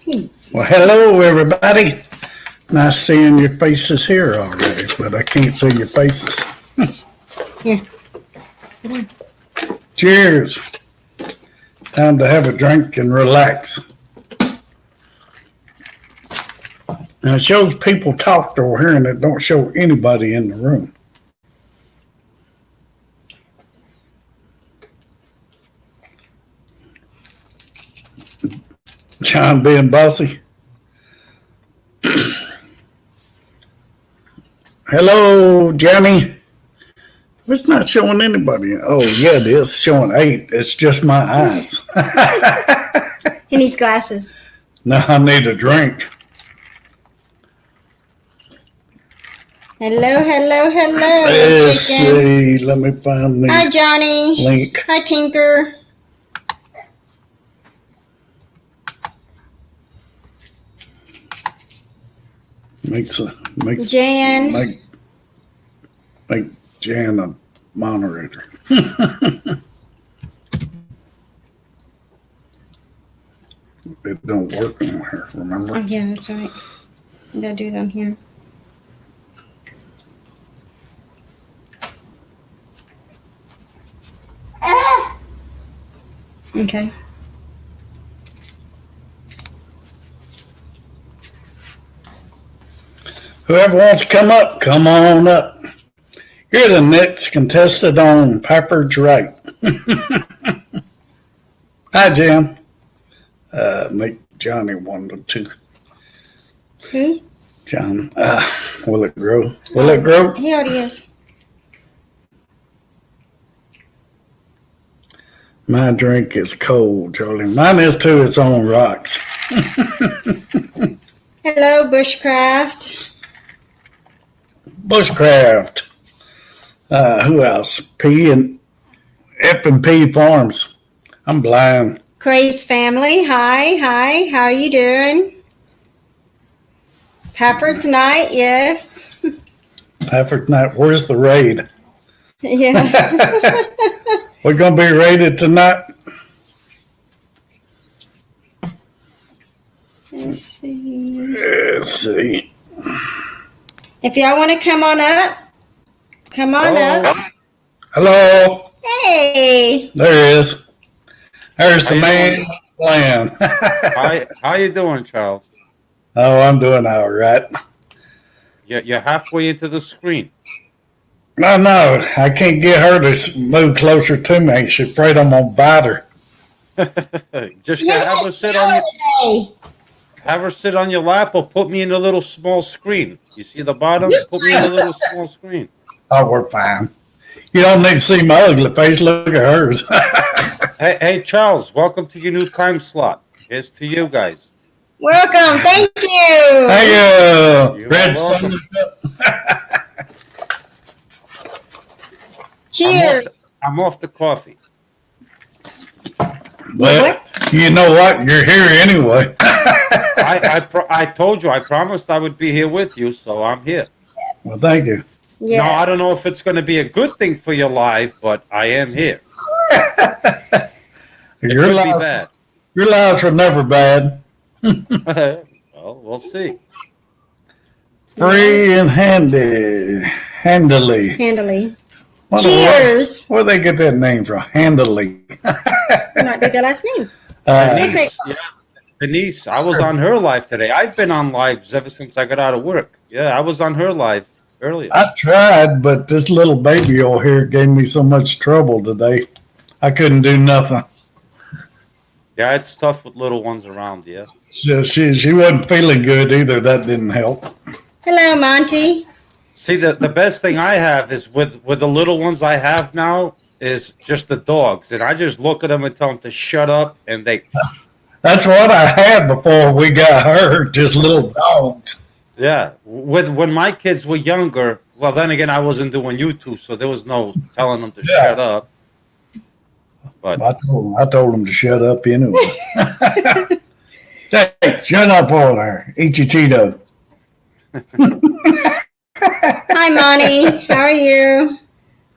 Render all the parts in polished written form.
Well, hello, everybody. Nice seeing your faces here already, but I can't see your faces. Here. Sit down. Cheers. Time to have a drink and relax. Now, it shows people talked over here, and it don't show anybody in the room. John being bossy. Hello, Johnny. It's not showing anybody. Oh, yeah, it is showing 8. It's just my eyes. He needs glasses. Now I need a drink. Hello, hello, hello. Let's chicken. see. Let me find the Hi, Johnny. link. Hi, Tinker. Makes Jan. make Jan a moderator. It don't work on here, remember? Oh, yeah, that's right. You gotta do it on here. Okay. Whoever wants to come up, come on up. You're the next contestant on Pafford's Right. Hi, Jan. Make Johnny one or two. Who? John. Will it grow? Will it grow? He already is. My drink is cold, Charlie. Mine is too. It's on rocks. Hello, Bushcraft. Bushcraft. Who else? P and F and P Farms. I'm blind. Crazed Family. Hi, hi. How are you doing? Pafford's Night. Yes. Pafford Night. Where's the raid? Yeah. We're gonna be raided tonight. Let's see. Let's see. If y'all want to come on up, come on up. Hello. Hey. There he is. There's the man playing. How you doing, Charles? Oh, I'm doing all right. You're halfway into the screen. No, I can't get her to move closer to me. She's afraid I'm gonna bite her. Just have her sit on your lap, or put me in a little small screen. You see the bottom? Put me in a little small screen. Oh, we're fine. You don't need to see my ugly face. Look at hers. Hey, Charles, welcome to your new time slot. Here's to you guys. Welcome. Thank you. Hey, You're Red welcome. Sun. Cheers. I'm off the coffee. Well, you know what? You're here anyway. I told you, I promised I would be here with you, so I'm here. Well, thank you. Yeah. No, I don't know if it's going to be a good thing for your life, but I am here. Your Could be lives, bad. your lives are never bad. Well, we'll see. Free and handily. Handily. What Cheers. Where they get that name from? Handily. Might be the last name. Denise, Denise, I was on her live today. I've been on lives ever since I got out of work. Yeah, I was on her live earlier. I tried, but this little baby over here gave me so much trouble today. I couldn't do nothing. Yeah, it's tough with little ones around, yeah. She wasn't feeling good either. That didn't help. Hello, Monty. See, the best thing I have is with the little ones I have now is just the dogs. And I just look at them and tell them to shut up, and they... That's what I had before we got her, just little dogs. Yeah, when my kids were younger, well, then again, I wasn't doing YouTube, so there was no telling them to shut up. But I told them to shut up anyway. Hey, shut up over there. Eat your Cheeto. Hi, Monty. How are you?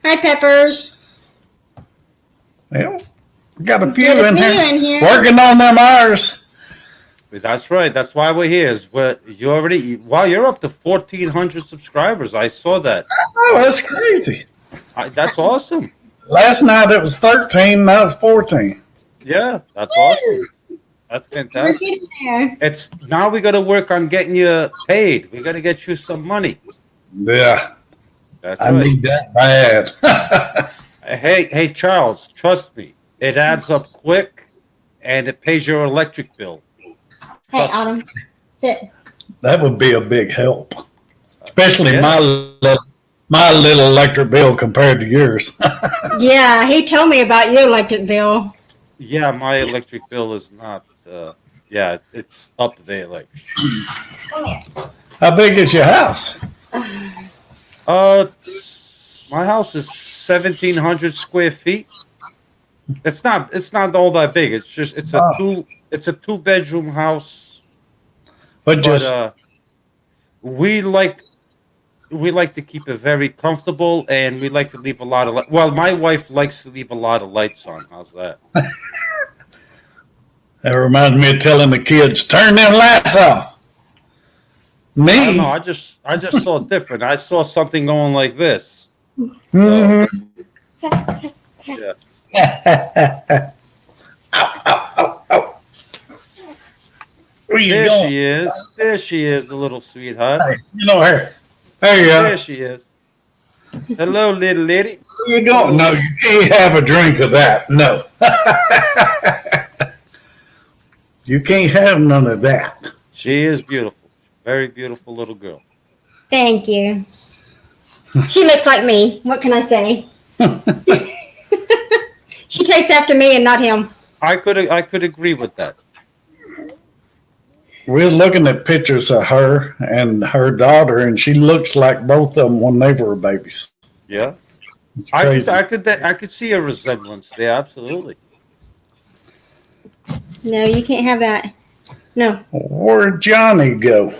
Hi, Peppers. Well, we got a few, Got a in, few here. in here. Working on them hours. That's right. That's why we're here. You're up to 1,400 subscribers. I saw that. Oh, that's crazy. That's awesome. Last night it was 13, now it's 14. Yeah, that's awesome. That's We're fantastic. getting there. It's now we got to work on getting you paid. We got to get you some money. Yeah, That's I right. need that bad. Hey, Charles, trust me. It adds up quick, and it pays your electric bill. Hey, Autumn, sit. That would be a big help, especially Yeah. my little electric bill compared to yours. Yeah, he told me about your electric bill. Yeah, my electric bill is not. Yeah, it's up there. Like, How big is your house? my house is 1,700 square feet. It's not all that big. It's a 2-bedroom house. But just We like to keep it very comfortable, and we like to leave a lot of well, my wife likes to leave a lot of lights on. How's that? that reminds me of telling the kids, turn them lights off. I don't know. Me, I just saw it different. I saw something going like this. mhm. Yeah. Where you There going? she is. There she is, the little sweetheart. Hey, you know her. There you go. There she is. Hello, little lady. Where you going? No, you can't have a drink of that. No. You can't have none of that. She is beautiful. Very beautiful little girl. Thank you. She looks like me. What can I say? She takes after me and not him. I could agree with that. We're looking at pictures of her and her daughter, and she looks like both of them when they were babies. Yeah. It's I crazy. could see a resemblance there, absolutely. No, you can't have that. No. Where'd Johnny go?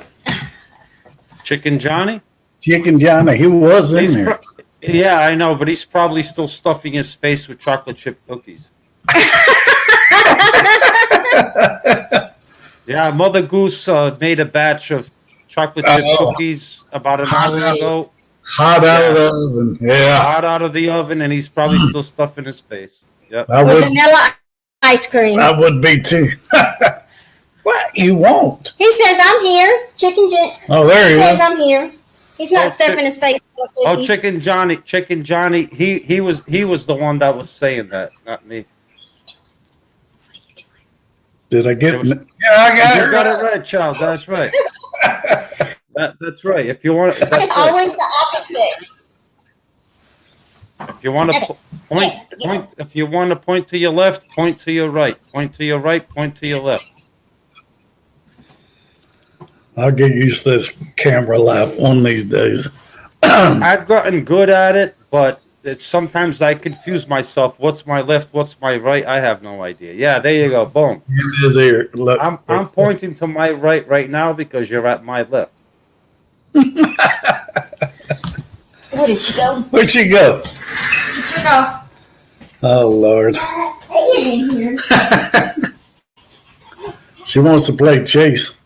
Chicken Johnny? Chicken Johnny, he was in there. Yeah, I know, but he's probably still stuffing his face with chocolate chip cookies. Yeah, Mother Goose made a batch of chocolate chip cookies about an hour ago. Hot out of the oven. Yeah, Hot out of the oven, and he's probably still stuffing his face. Yep. I With would. vanilla ice cream. I would be too. What you want? He says, I'm here. Oh, there He he says, is. I'm here. He's not Oh, stuffing his face. with Oh, cookies. Chicken Johnny. He was the one that was saying that, not me. Did I get? It was- Yeah, I got You it. got it right, Charles. That's right. That's right. If you want, that's It's right. always the opposite. If you want to point, if you want to point to your left, point to your right. Point to your right. Point to your left. I'll get used to this camera life one of these days. I've gotten good at it, but sometimes I confuse myself. What's my left? What's my right? I have no idea. Yeah, there you go. Boom. It is here. Look, I'm pointing to my right now because you're at my left. Where did she go? Where'd she go? She took off. Oh Lord, Get in here. she wants to play chase.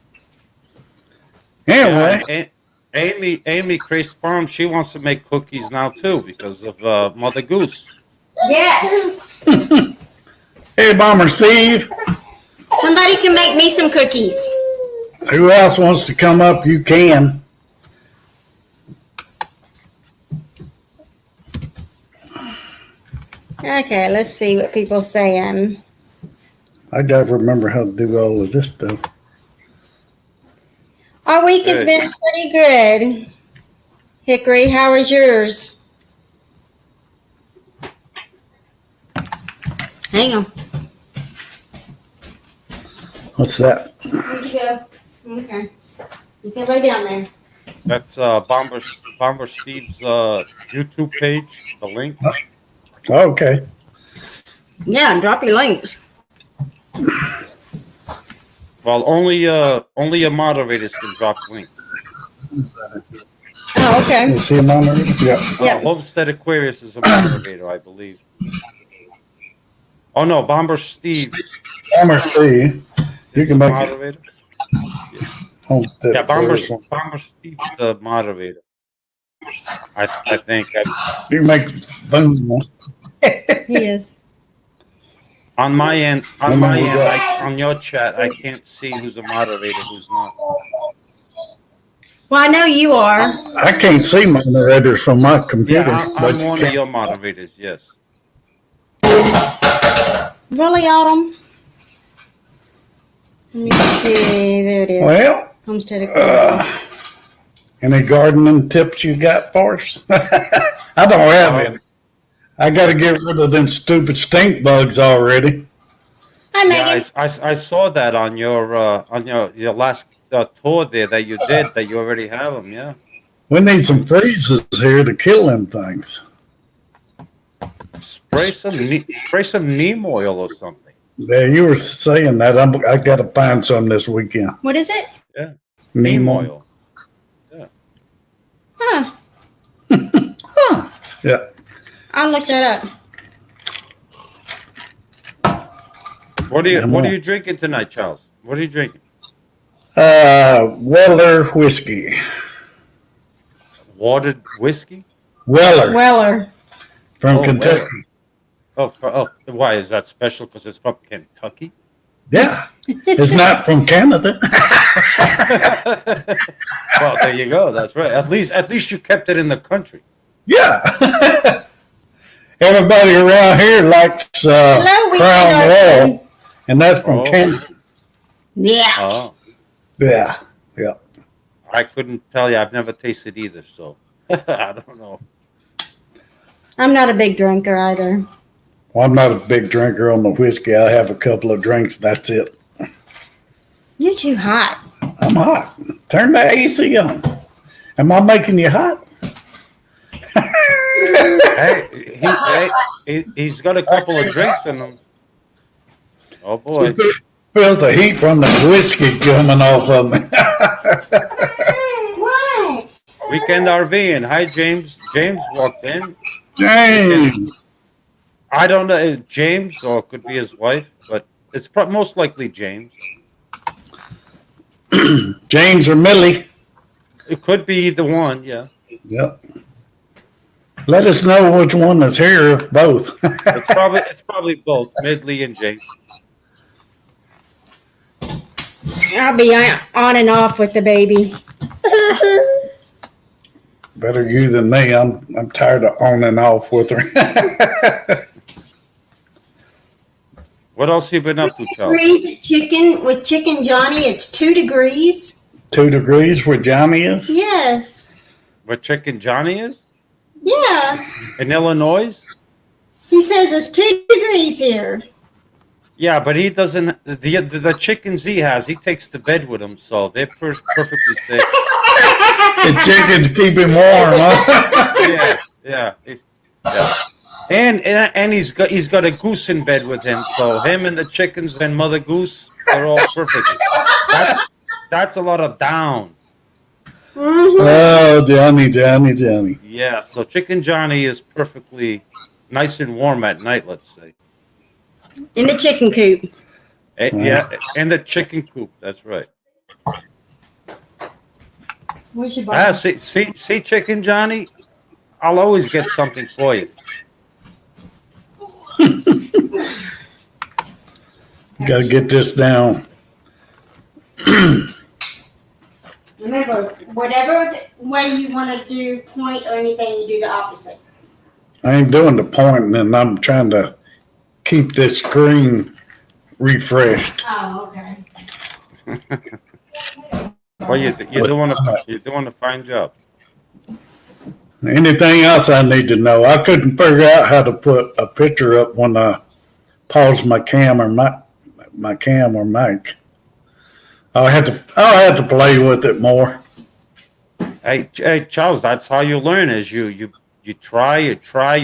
Anyway, Yeah, Amy Grace Farm, she wants to make cookies now too because of Mother Goose. Yes. hey Bomber Steve, Somebody can make me some cookies. who else wants to come up? You can. Okay, let's see what people saying. I gotta remember how to do all of this stuff. Our week has Good. been pretty good. Hickory, how was yours? Hang on. What's that? Where'd you go? Okay. You can lay down there. That's Bomber Steve's YouTube page. The link. Okay. Yeah, drop your links. Well, only a moderators can drop links. Oh, okay. You see him on there? Yeah. Yeah. Homestead Aquarius is a moderator, I believe. Oh no, Bomber Steve. Bomber Steve. You is can the make it moderator. homestead. Yeah, Tourism. Bomber Steve's the moderator. I think You can make boom. He is. on my end, And then we got on your chat, I can't see who's a moderator, who's not. Well, I know you are. I can't see moderators from my computer. Yeah, but I'm you one can. of your moderators. Yes. Really, Autumn? Let me see. There it is. Well, Homestead Equipment. any gardening tips you got for us? I don't have any. I got to get rid of them stupid stink bugs already. Hi, Yeah, Megan. I saw that on your last tour there that you did, that you already have them. Yeah. We need some freezes here to kill them things. Spray some neem oil or something. Yeah, you were saying that. I got to find some this weekend. What is it? Yeah. Neem Neem oil. oil. Yeah. Huh. Yeah. I'll look that up. What are you drinking tonight, Charles? What are you drinking? Weller whiskey. Watered whiskey? Weller from Oh, Kentucky. Weller. Why is that special? Because it's from Kentucky? Yeah, it's not from Canada. Well, there you go. That's right. At least you kept it in the country. Yeah. Everybody around here likes Hello, Crown Weekend Royal, and that's from Canada. Yeah. Oh, Yeah, yeah. I couldn't tell you. I've never tasted either, so I don't know. I'm not a big drinker either. Well, I'm not a big drinker on the whiskey. I have a couple of drinks. That's it. You're too hot. I'm hot. Turn the AC on. Am I making you hot? He's got a couple of drinks in him. Oh boy. Feels the heat from the whiskey coming off of me. What? Weekend RVing. Hi, James. James walked in. James. I don't know if James, or it could be his wife, but it's most likely James. James or Millie. It could be either one, yeah. Yep. Let us know which one is here, both. It's probably both, Midley and James. I'll be on and off with the baby. Better you than me. I'm tired of on and off with her. What else have you been up to, Charles? Degrees at chicken with Chicken Johnny. It's 2 degrees. 2 degrees where Johnny is? Yes. Where Chicken Johnny is? Yeah. In Illinois? He says it's 2 degrees here. Yeah, but he doesn't. The chickens he has, he takes to bed with him, so they're perfectly safe. The chickens keep him warm, huh? Yeah. And he's got a goose in bed with him, so him and the chickens and Mother Goose, they're all perfect. That's a lot of down. Mm-hmm. Oh, Johnny. Yeah, so Chicken Johnny is perfectly nice and warm at night, let's say. In the chicken coop. Yeah, and the chicken coop, that's right. Where's your bottle? See, Chicken Johnny, I'll always get something for you. Got to get this down. Remember, whatever way you want to do point or anything, you do the opposite. I ain't doing the pointing, and I'm trying to keep this screen refreshed. Oh, okay. Well, you're doing a fine job. Anything else I need to know? I couldn't figure out how to put a picture up when I pause my cam or my cam or mic. I'll have to play with it more. Hey, Charles, that's how you learn. Is you try, you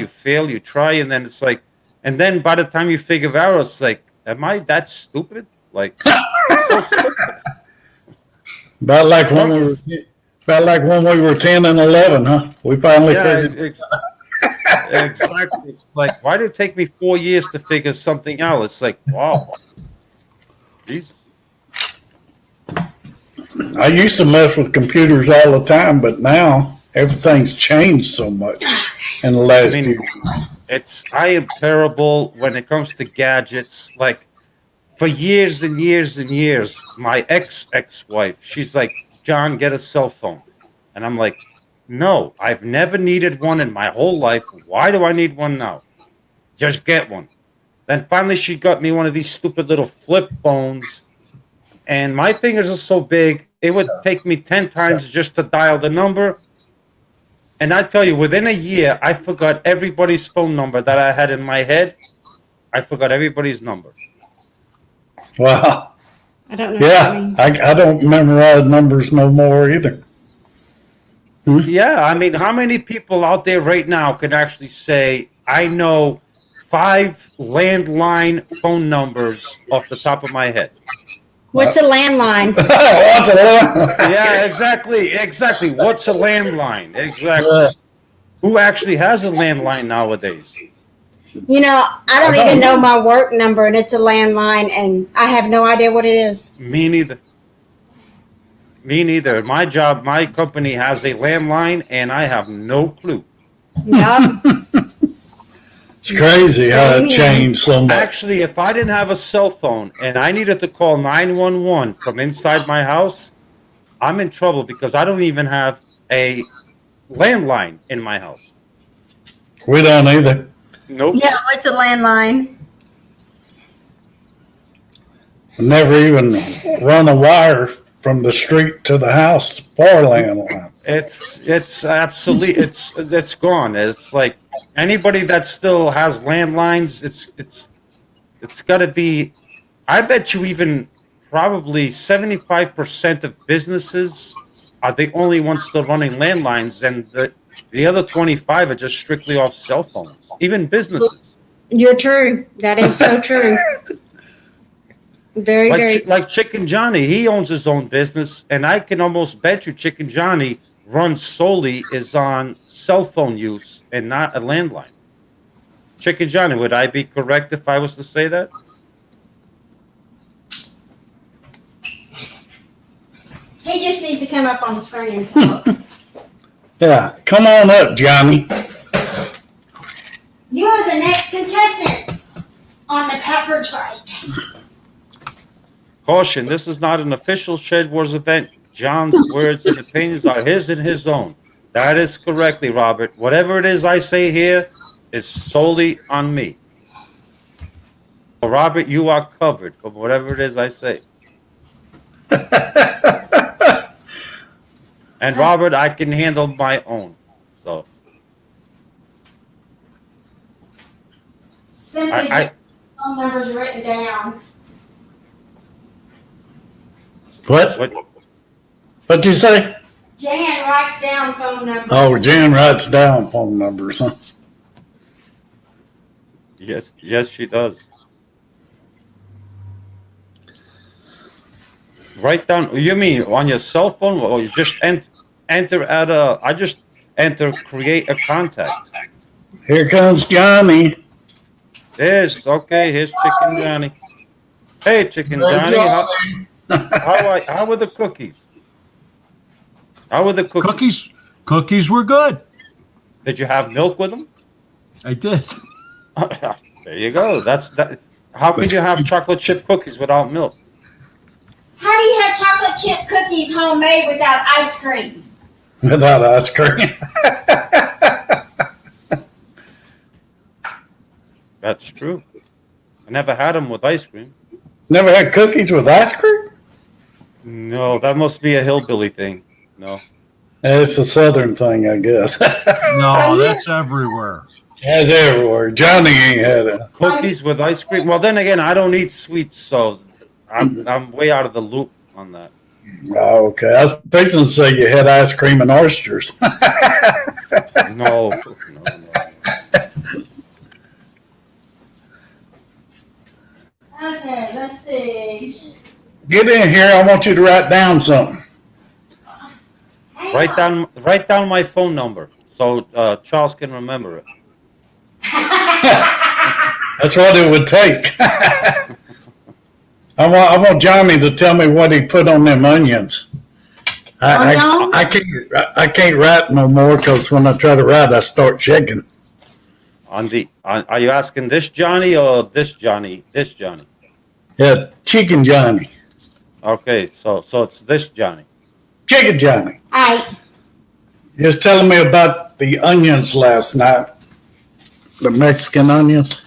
fail, you try, and then it's like, and then by the time you figure it out, it's like, am I that stupid? Like, so stupid. About like when we were 10 and 11, huh? We finally figured. Exactly. Like, why did it take me 4 years to figure something out? It's like, wow, Jesus. I used to mess with computers all the time, but now everything's changed so much in the last I few mean, years. I am terrible when it comes to gadgets. Like for years and years and years, my ex-wife, she's like, John, get a cell phone. And I'm like, no, I've never needed one in my whole life. Why do I need one now? Just get one. Then finally she got me one of these stupid little flip phones. And my fingers are so big, it would take me 10 times just to dial the number. And I tell you, within a year, I forgot everybody's phone number that I had in my head. I forgot everybody's number. Wow. I don't know what that Yeah, means. I don't memorize numbers no more either. Yeah, I mean, how many people out there right now can actually say, I know 5 landline phone numbers off the top of my head? What's a landline? What's a landline? Yeah, exactly. What's a landline? Exactly. Who actually has a landline nowadays? You know, I don't even know my work number, and it's a landline, and I have no idea what it is. Me neither. Me neither. My job, my company has a landline, and I have no clue. Yup. It's crazy how Same it here. changed so much. Actually, if I didn't have a cell phone and I needed to call 911 from inside my house, I'm in trouble because I don't even have a landline in my house. We don't either. Nope. Yeah, what's a landline? Never even run a wire from the street to the house for landline. It's absolutely it's gone. It's like anybody that still has landlines, it's got to be. I bet you even probably 75% of businesses are the only ones still running landlines, and the other 25 are just strictly off cell phones. Even businesses. You're true. That is so true. Very, very. Like Chicken Johnny, he owns his own business, and I can almost bet you Chicken Johnny runs solely is on cell phone use and not a landline. Chicken Johnny, would I be correct if I was to say that? He just needs to come up on the screen and talk. Yeah, come on up, Johnny. You are the next contestants on the Pafford fight. Caution, this is not an official Shed Wars event. John's words and opinions are his and his own. That is correctly, Robert. Whatever it is I say here is solely on me. So, Robert, you are covered from whatever it is I say. And Robert, I can handle my own. So Simply I get phone numbers written down. What? What'd you say? Jan writes down phone numbers. Oh, Jan writes down phone numbers, huh? yes, she does. Write down. You mean on your cell phone, or you just enter at a? I just enter create a contact. Here comes Johnny. Here's Chicken Johnny. Hey, Chicken Johnny. How were the cookies? How were the cookies? Cookies were good. Did you have milk with them? I did. There you go. That's that. How can you have chocolate chip cookies without milk? How do you have chocolate chip cookies homemade without ice cream? Without ice cream. That's true. I never had them with ice cream. Never had cookies with ice cream? No, that must be a hillbilly thing. No. It's a southern thing, I guess. No, that's everywhere. That's everywhere. Johnny ain't had it. Cookies with ice cream. Well, then again, I don't eat sweets, so I'm way out of the loop on that. Oh, okay. I was fixing to say you had ice cream and oysters. No. Okay, let's see. Get in here. I want you to write down something. Write down my phone number so Charles can remember it. That's what it would take. I want Johnny to tell me what he put on them onions. I can't write no more because when I try to write, I start shaking. Are you asking this Johnny or this Johnny? This Johnny. Yeah, Chicken Johnny. Okay, so it's this Johnny. Chicken Johnny. I You was telling me about the onions last night. The Mexican onions.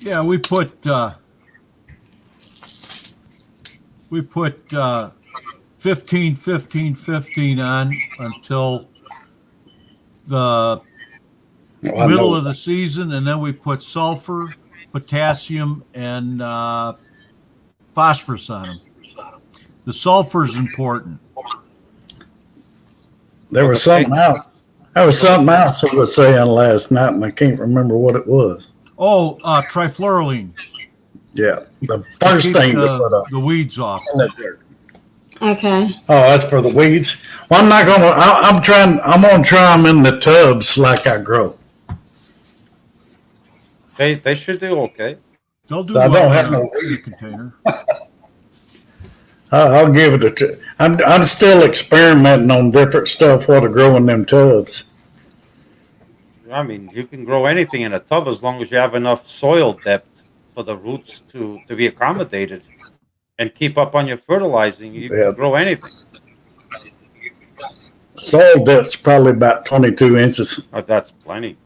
Yeah, we put 15, 15, 15 on until the Oh, middle of the season, and then we put sulfur, potassium, and phosphorus on them. The sulfur is important. There was something else. There was something else I was saying last night, and I can't remember what it was. Oh, trifluralin. Yeah, the first Keeps thing to put up. the weeds off. okay. Oh, that's for the weeds. Well, I'm not gonna. I'm trying. I'm gonna try them in the tubs like I grow. They should do okay. They'll do So I well don't have in no the container. I'll give it a try. I'm still experimenting on different stuff what to grow in them tubs. I mean, you can grow anything in a tub as long as you have enough soil depth for the roots to be accommodated and keep up on your fertilizing. You Yeah. can grow anything. Soil depth's probably about 22 inches. Oh, that's plenty.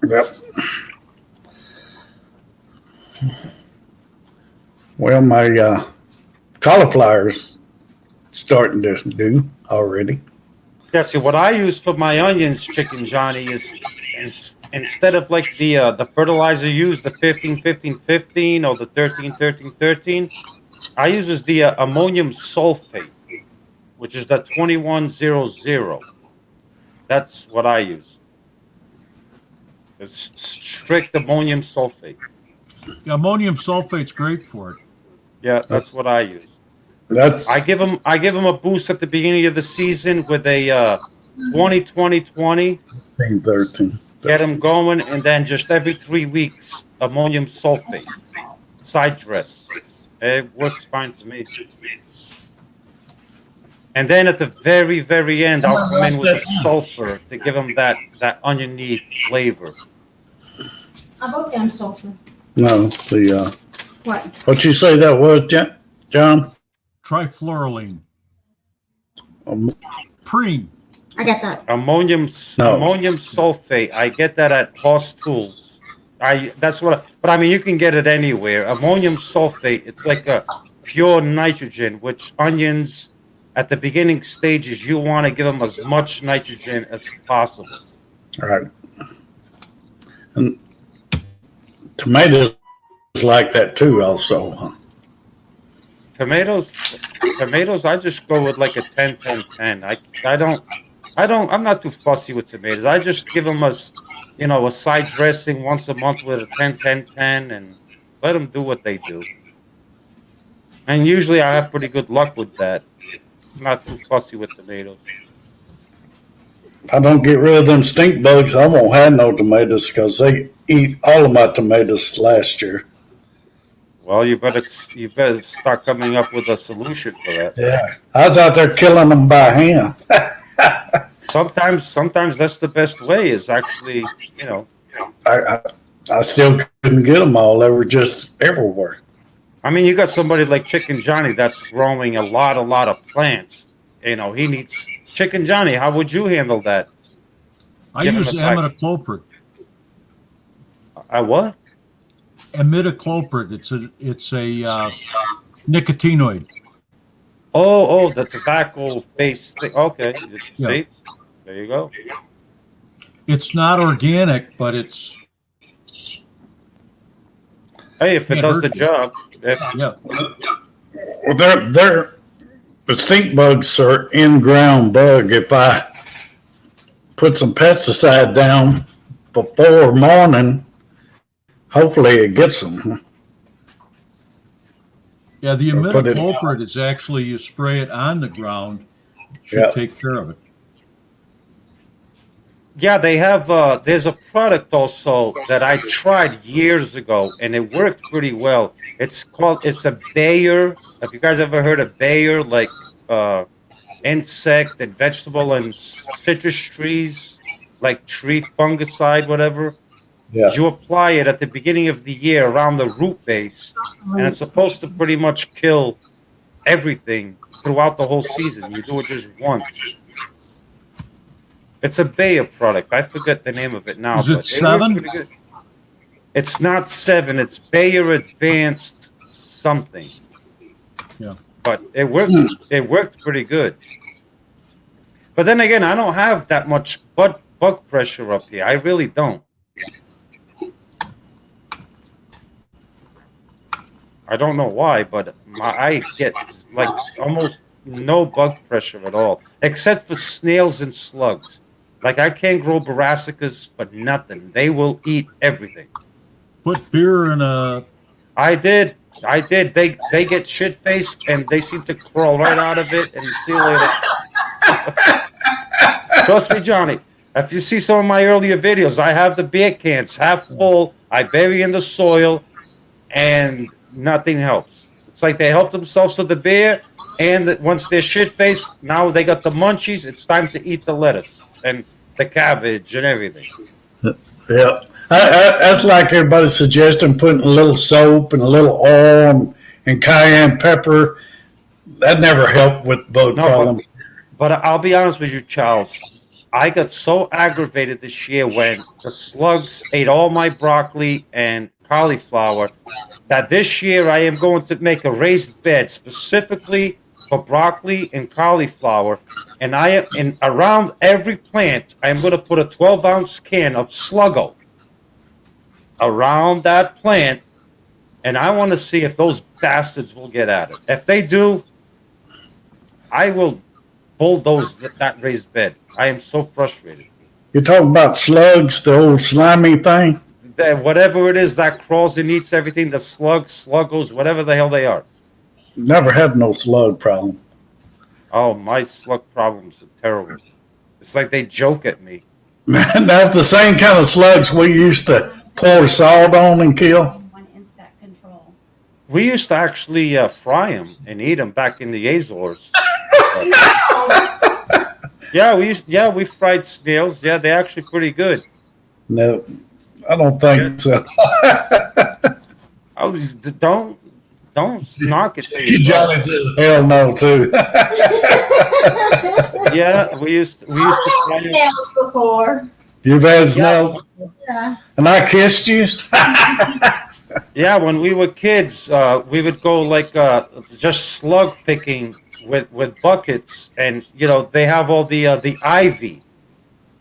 Yep. Well, my cauliflower's starting to do already. Yeah, see, what I use for my onions, Chicken Johnny, is instead of like the fertilizer used, the 15-15-15 or the 13-13-13, I use the ammonium sulfate, which is the 2100. That's what I use. It's strict ammonium sulfate. Yeah, ammonium sulfate's great for it. Yeah, that's what I use. That's I give them a boost at the beginning of the season with a 20-20-20. 13. Get them going, and then just every 3 weeks, ammonium sulfate, side dress. It works fine for me. And then at the very, very end, I'll come in with the sulfur to give them that oniony flavor. I wrote down sulfur. No, the What? what you say that was, John? Trifluralin. Um, Preen. I got that. Ammonium sulfate. I get that at Boss Tools. But I mean, you can get it anywhere. Ammonium sulfate. It's like a pure nitrogen, which onions at the beginning stages, you want to give them as much nitrogen as possible. All right. And tomatoes like that too, also. Huh? Tomatoes, I just go with like a 10-10-10. I'm not too fussy with tomatoes. I just give them a side dressing once a month with a 10-10-10 and let them do what they do. And usually I have pretty good luck with that. I'm not too fussy with tomatoes. If I don't get rid of them stink bugs, I won't have no tomatoes because they eat all of my tomatoes last year. Well, you better start coming up with a solution for that. Yeah, I was out there killing them by hand. Sometimes that's the best way. Is actually, I still couldn't get them all. They were just everywhere. I mean, you got somebody like Chicken Johnny that's growing a lot of plants. He needs Chicken Johnny. How would you handle that? I use imidacloprid. What? Imidacloprid. It's a nicotinoid. Oh, the tobacco-based thing. Okay, Yeah. see, there you go. It's not organic, but it's Hey, if it does the job. yeah. Well, the stink bugs are in-ground bug. If I put some pesticide down before morning, hopefully it gets them. Yeah, the Or put it- imidacloprid is actually you spray it on the ground, should take care of it. Yeah, they have. There's a product also that I tried years ago, and it worked pretty well. It's a Bayer. Have you guys ever heard of Bayer? Like insect and vegetable and citrus trees, like tree fungicide, whatever. Yeah. You apply it at the beginning of the year around the root base, and it's supposed to pretty much kill everything throughout the whole season. You do it just once. It's a Bayer product. I forget the name of it now, Is it but it works 7? pretty good. It's not 7. It's Bayer Advanced something. Yeah. But it worked. It worked pretty good. But then again, I don't have that much bug pressure up here. I really don't. I don't know why, but I get like almost no bug pressure at all, except for snails and slugs. Like I can't grow brassicas for nothing. They will eat everything. Put beer in a. I did. They get shit faced and they seem to crawl right out of it and see you later. Trust me, Johnny. If you see some of my earlier videos, I have the beer cans half full. I bury in the soil, and nothing helps. It's like they help themselves to the beer, and once they're shit faced, now they got the munchies. It's time to eat the lettuce and the cabbage and everything. Yeah. That's like everybody's suggesting putting a little soap and a little oil and cayenne pepper. That never helped with bug problems. But I'll be honest with you, Charles. I got so aggravated this year when the slugs ate all my broccoli and cauliflower that this year I am going to make a raised bed specifically for broccoli and cauliflower. And around every plant, I am going to put a 12-ounce can of Sluggo around that plant, and I want to see if those bastards will get at it. If they do, I will bulldoze that raised bed. I am so frustrated. You're talking about slugs, the old slimy thing? Whatever it is that crawls and eats everything, the sluggos, whatever the hell they are. Never had no slug problem. Oh, my slug problems are terrible. It's like they joke at me. That's the same kind of slugs we used to pour salt on and kill. One insect control. We used to actually fry them and eat them back in the Azores. We fried snails. Yeah, they're actually pretty good. No, I don't think so. Don't knock it. Johnny says hell no too. Yeah, we used to fry them. Snails before. You've had snails, Yeah. and I kissed you. Yeah, when we were kids, we would go like just slug picking with buckets, and they have all the ivy,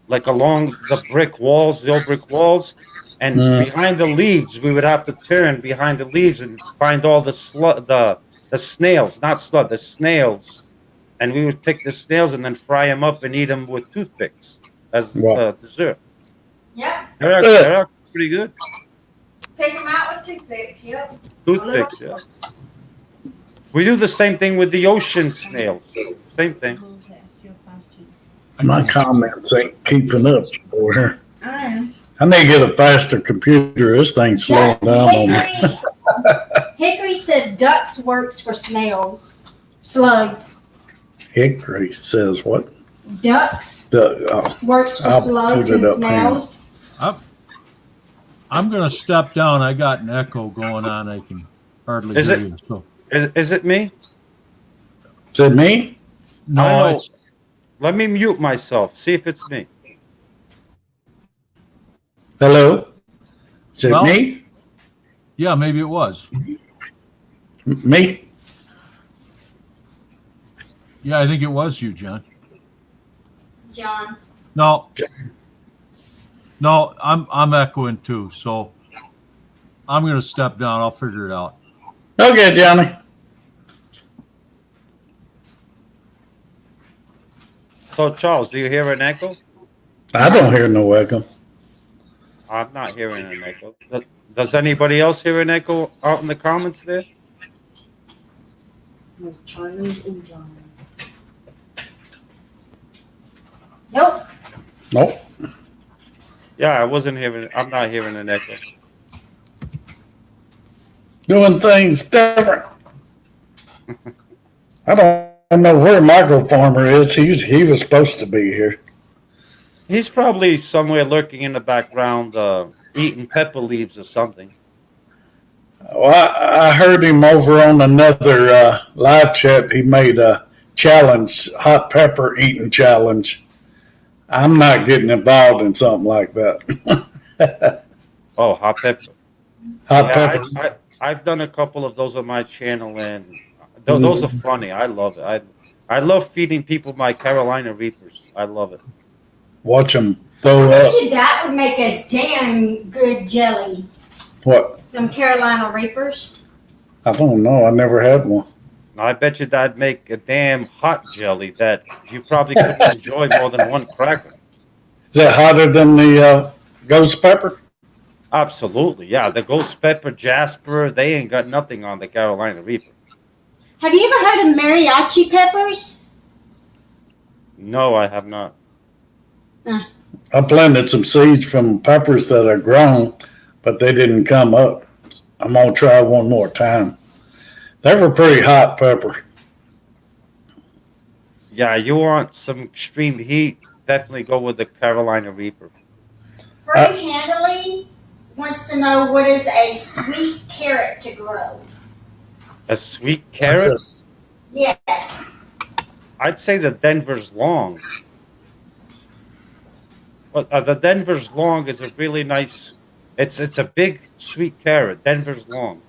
like along the old brick walls, and behind the leaves, we would have to turn behind the leaves and find all the snails, not slug, the snails, and we would pick the snails and then fry them up and eat them with toothpicks as dessert. Yep. They're actually pretty good. Take them out with toothpicks. Yep. Toothpicks, yeah. We do the same thing with the ocean snails. Same thing. My comments ain't keeping up, boy. I know. I need to get a faster computer. This thing's slowing down on me. Hickory said ducks works for snails. Slugs. Hickory says what? Ducks works for I'll slugs put it and up snails. I'm going to step down. I got an echo going on. I can hardly hear you. So. Is it me? Is it me? No, Let me mute myself. See if it's me. Hello? Is it me? Yeah, maybe it was. Me? Yeah, I think it was you, John. John. No, I'm echoing too. So I'm going to step down. I'll figure it out. Okay, Johnny. So, Charles, do you hear an echo? I don't hear no echo. I'm not hearing an echo. Does anybody else hear an echo out in the comments there? Charlie and John. Nope. Nope. Yeah, I wasn't hearing. I'm not hearing an echo. Doing things different. I don't know where Michael Farmer is. He was supposed to be here. He's probably somewhere lurking in the background, eating pepper leaves or something. Well, I heard him over on another live chat. He made a challenge, hot pepper eating challenge. I'm not getting involved in something like that. Oh, hot pepper. Hot Yeah, pepper. I've done a couple of those on my channel, and those are funny. I love it. I love feeding people my Carolina Reapers. I love it. Watch them I throw bet up. you that would make a damn good jelly. What? Them Carolina Reapers. I don't know. I never had one. I bet you that'd make a damn hot jelly that you probably couldn't enjoy more than one cracker. Is that hotter than the ghost pepper? Absolutely, yeah. The ghost pepper, Jasper, they ain't got nothing on the Carolina Reaper. Have you ever heard of mariachi peppers? No, I have not. I planted some seeds from peppers that are grown, but they didn't come up. I'm going to try one more time. They were pretty hot pepper. Yeah, you want some extreme heat, definitely go with the Carolina Reaper. Free Handily wants to know what is a sweet carrot to grow. A sweet carrot? Yes. I'd say the Denver's long. Well, the Denver's long is a really nice. It's a big sweet carrot. Denver's long.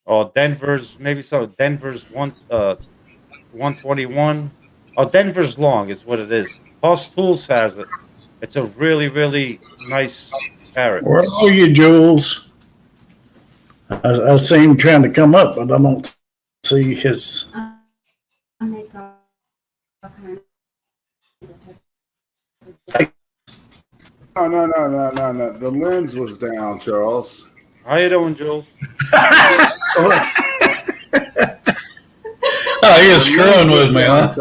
Oh, Denver's maybe so. Denver's 121. Oh, Denver's long is what it is. Hoss Tools has it. It's a really, really nice carrot. Where are you, Jules? I see him trying to come up, but I don't see his. No. The lens was down, Charles. How you doing, Jules? Oh, he was screwing with me, huh?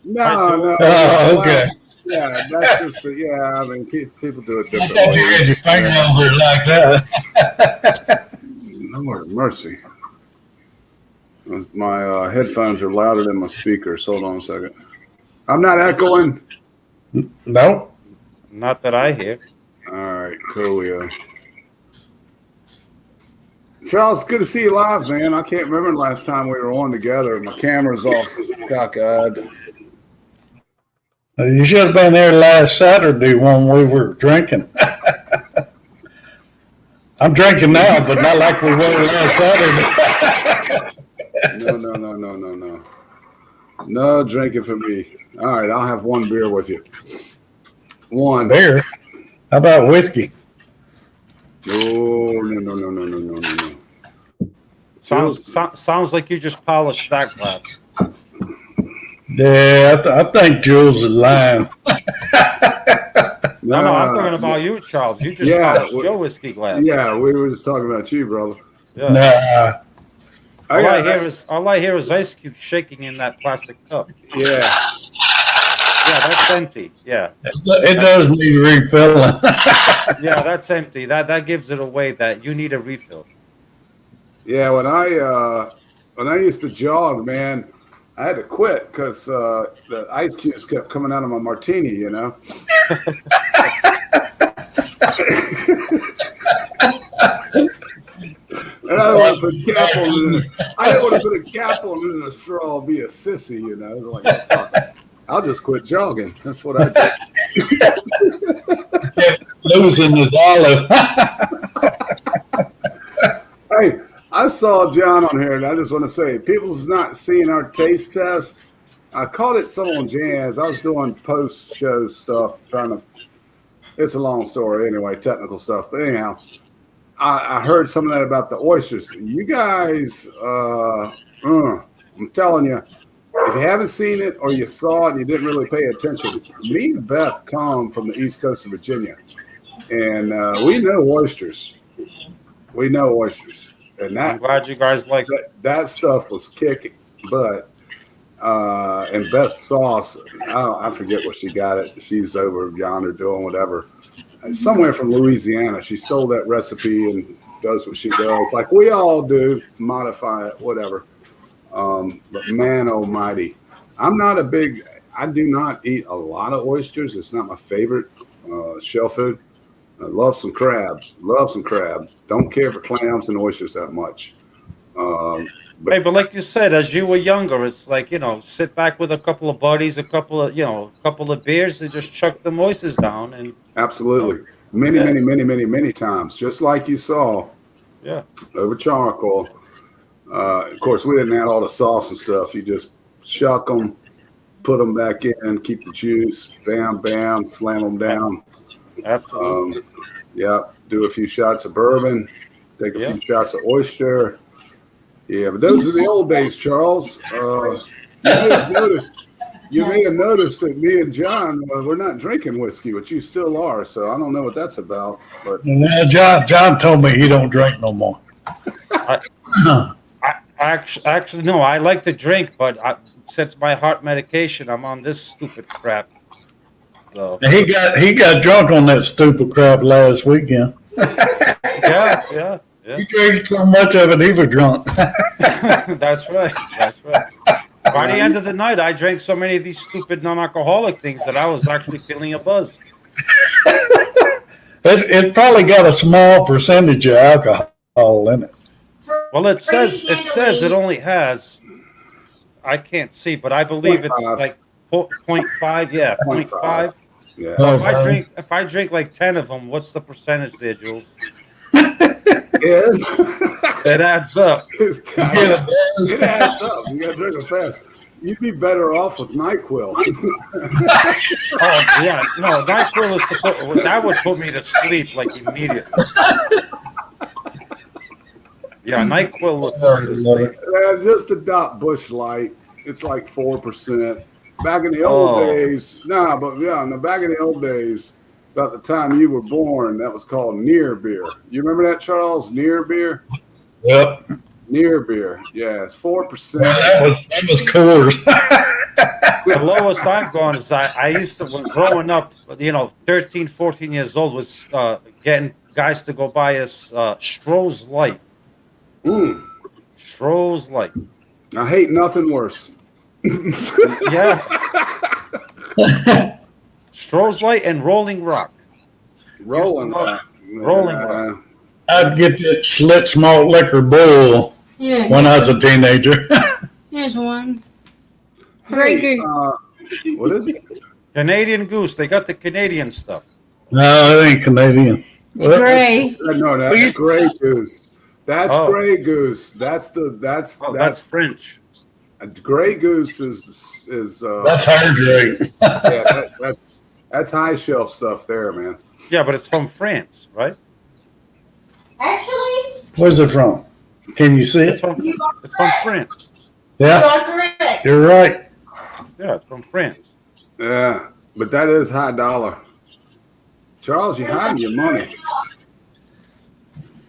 No. Oh, okay. Yeah, that's just, I mean, people do it I differently. thought you had your finger over it like that. Lord mercy. My headphones are louder than my speakers. Hold on a second. I'm not echoing. Nope. Not that I hear. All right, cool. Yeah. Charles, good to see you live, man. I can't remember the last time we were on together. My camera's off cockeyed. You should have been there last Saturday when we were drinking. I'm drinking now, but not like we were last Saturday. No. No drinking for me. All right, I'll have one beer with you. One. Beer? How about whiskey? No. Sounds like you just polished that glass. Yeah, I think Jules is lying. No, I'm talking about you, Charles. You just polished your whiskey glass. Yeah, we were just talking about you, brother. Yeah. Nah. All I hear is ice cubes shaking in that plastic cup. Yeah. Yeah, that's empty. Yeah. It does need refilling. Yeah, that's empty. That gives it away that you need a refill. Yeah, when I used to jog, man, I had to quit because the ice cubes kept coming out of my martini, you know. And I didn't want to put cap on it. I didn't want to put a cap on it in a straw and be a sissy, you know. It was like, fuck, I'll just quit jogging. That's what I did. Losing his olive. Hey, I saw John on here, and I just want to say, people's not seeing our taste test. I caught it some on Jazz. I was doing post-show stuff, it's a long story anyway, technical stuff. But anyhow, I heard some of that about the oysters. You guys, I'm telling you, if you haven't seen it or you saw it and you didn't really pay attention, me and Beth come from the East Coast of Virginia, and we know oysters. We know oysters. And I'm glad you guys like it. that stuff was kicking. But and best sauce. I forget what she got it. She's over yonder doing whatever. Somewhere from Louisiana. She stole that recipe and does what she does, like we all do, modify it, whatever. But man almighty, I do not eat a lot of oysters. It's not my favorite shell food. I love some crab. Don't care for clams and oysters that much. But like you said, as you were younger, it's like, sit back with a couple of buddies, a couple of beers, and just chuck the oysters down. And Absolutely. Many times. Just like you saw over charcoal. Of course, we didn't add all the sauce and stuff. You just shuck them, put them back in, keep the juice, bam, slam them down. Absolutely. Do a few shots of bourbon, take a few shots of oyster. Yeah, but those are the old days, Charles. You may have noticed that me and John, we're not drinking whiskey, but you still are. So I don't know what that's about. But John told me he don't drink no more. Actually, no. I like to drink, but since my heart medication, I'm on this stupid crap. So. He got drunk on that stupid crap last weekend. Yeah. He drank so much of it, he was drunk. That's right. By the end of the night, I drank so many of these stupid non-alcoholic things that I was actually feeling a buzz. It probably got a small percentage of alcohol in it. Well, it says it only has. I can't see, but I believe it's like 0.5. Yeah, 0.5. yeah, If I drink like 10 of them, what's the percentage there, Jules? It adds up. It adds up. You got to drink it fast. You'd be better off with NyQuil. Oh yeah, no, NyQuil is that would put me to sleep like immediately. Yeah, NyQuil would put me to sleep. Just adopt Bush Light. It's like 4%. Back in the old days, in the back in the old days, about the time you were born, that was called near beer. You remember that, Charles? Near beer? Yep. Near beer. Yeah, it's 4%. That was Coors. The lowest I've gone is I used to, when growing up, 13, 14 years old, was getting guys to go buy us Stroh's Light. Stroh's Light. I hate nothing worse. Yeah. Stroh's Light and Rolling Rock. Rolling Rock. I'd get that Schlitz malt liquor bull when I was a teenager. Here's one. Grey Goose. What is it? Canadian Goose. They got the Canadian stuff. No, it ain't Canadian. It's gray. No, that's Grey Goose. That's Grey Goose. That's French. Grey Goose is that's hydrate. Yeah, that's high shelf stuff there, man. Yeah, but it's from France, right? Actually, Where's it from? Can you see It's it? from France. you Yeah, are correct. you're right. Yeah, it's from France. Yeah, but that is high dollar. Charles, you're hiding your money.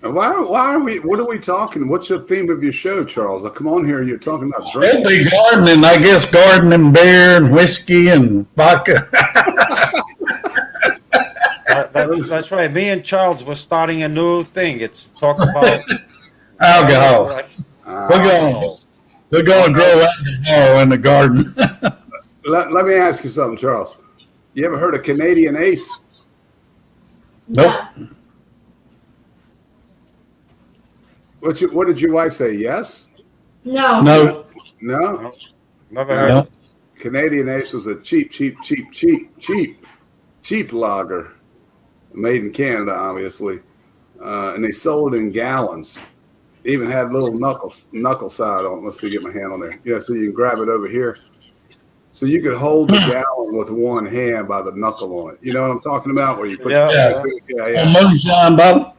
Why are we? What are we talking? What's the theme of your show, Charles? Come on here. You're talking about It'd drinking. be gardening, I guess, gardening beer and whiskey and vodka. That's right. Me and Charles were starting a new thing. It's talk about Alcohol. We're going to grow alcohol in the garden. Let me ask you something, Charles. You ever heard of Canadian Ace? Nope. What did your wife say? Yes? No. No. No? Never heard. No. Canadian Ace was a cheap lager, made in Canada, obviously, and they sold in gallons. Even had little knuckle side on. Let's see, get my hand on there. Yeah, so you can grab it over here. So you could hold the gallon with one hand by the knuckle on it. You know what I'm talking about? Where you put A moonshine bottle.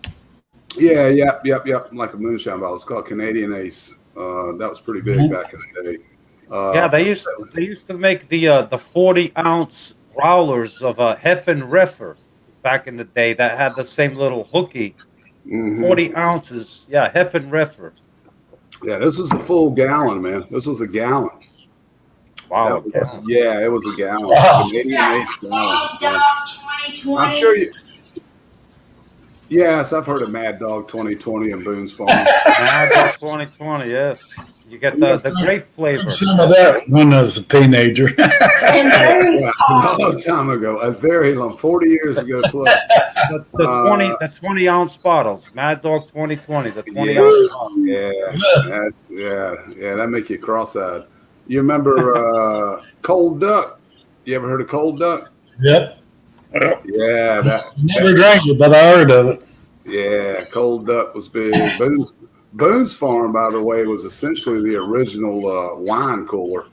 Yep. Like a moonshine bottle. It's called Canadian Ace. That was pretty big back in the day. Yeah, they used to make the 40-ounce growlers of a Heffenreffer back in the day that had the same little hooky. 40 ounces. Yeah, Heffenreffer. Yeah, this is a full gallon, man. This was a gallon. Wow. That was, yeah, it was a gallon. Wow. Canadian Ace gallon. Mad Dog 2020. I'm sure you. Yes, I've heard of Mad Dog 2020 and Boone's Farm. Mad Dog 2020. Yes, you get the grape flavor. Some of that when I was a teenager. And Boone's A Farm. long time ago, a very long, 40 years ago plus. The 20-ounce bottles. Mad Dog 2020. The 20 Yeah. ounce bottle. Yeah, that make you cross-eyed. You remember Cold Duck? You ever heard of Cold Duck? Yep. Well, Yeah, never drank it, but I heard of it. yeah, Cold Duck was big. Boone's Farm, by the way, was essentially the original wine cooler.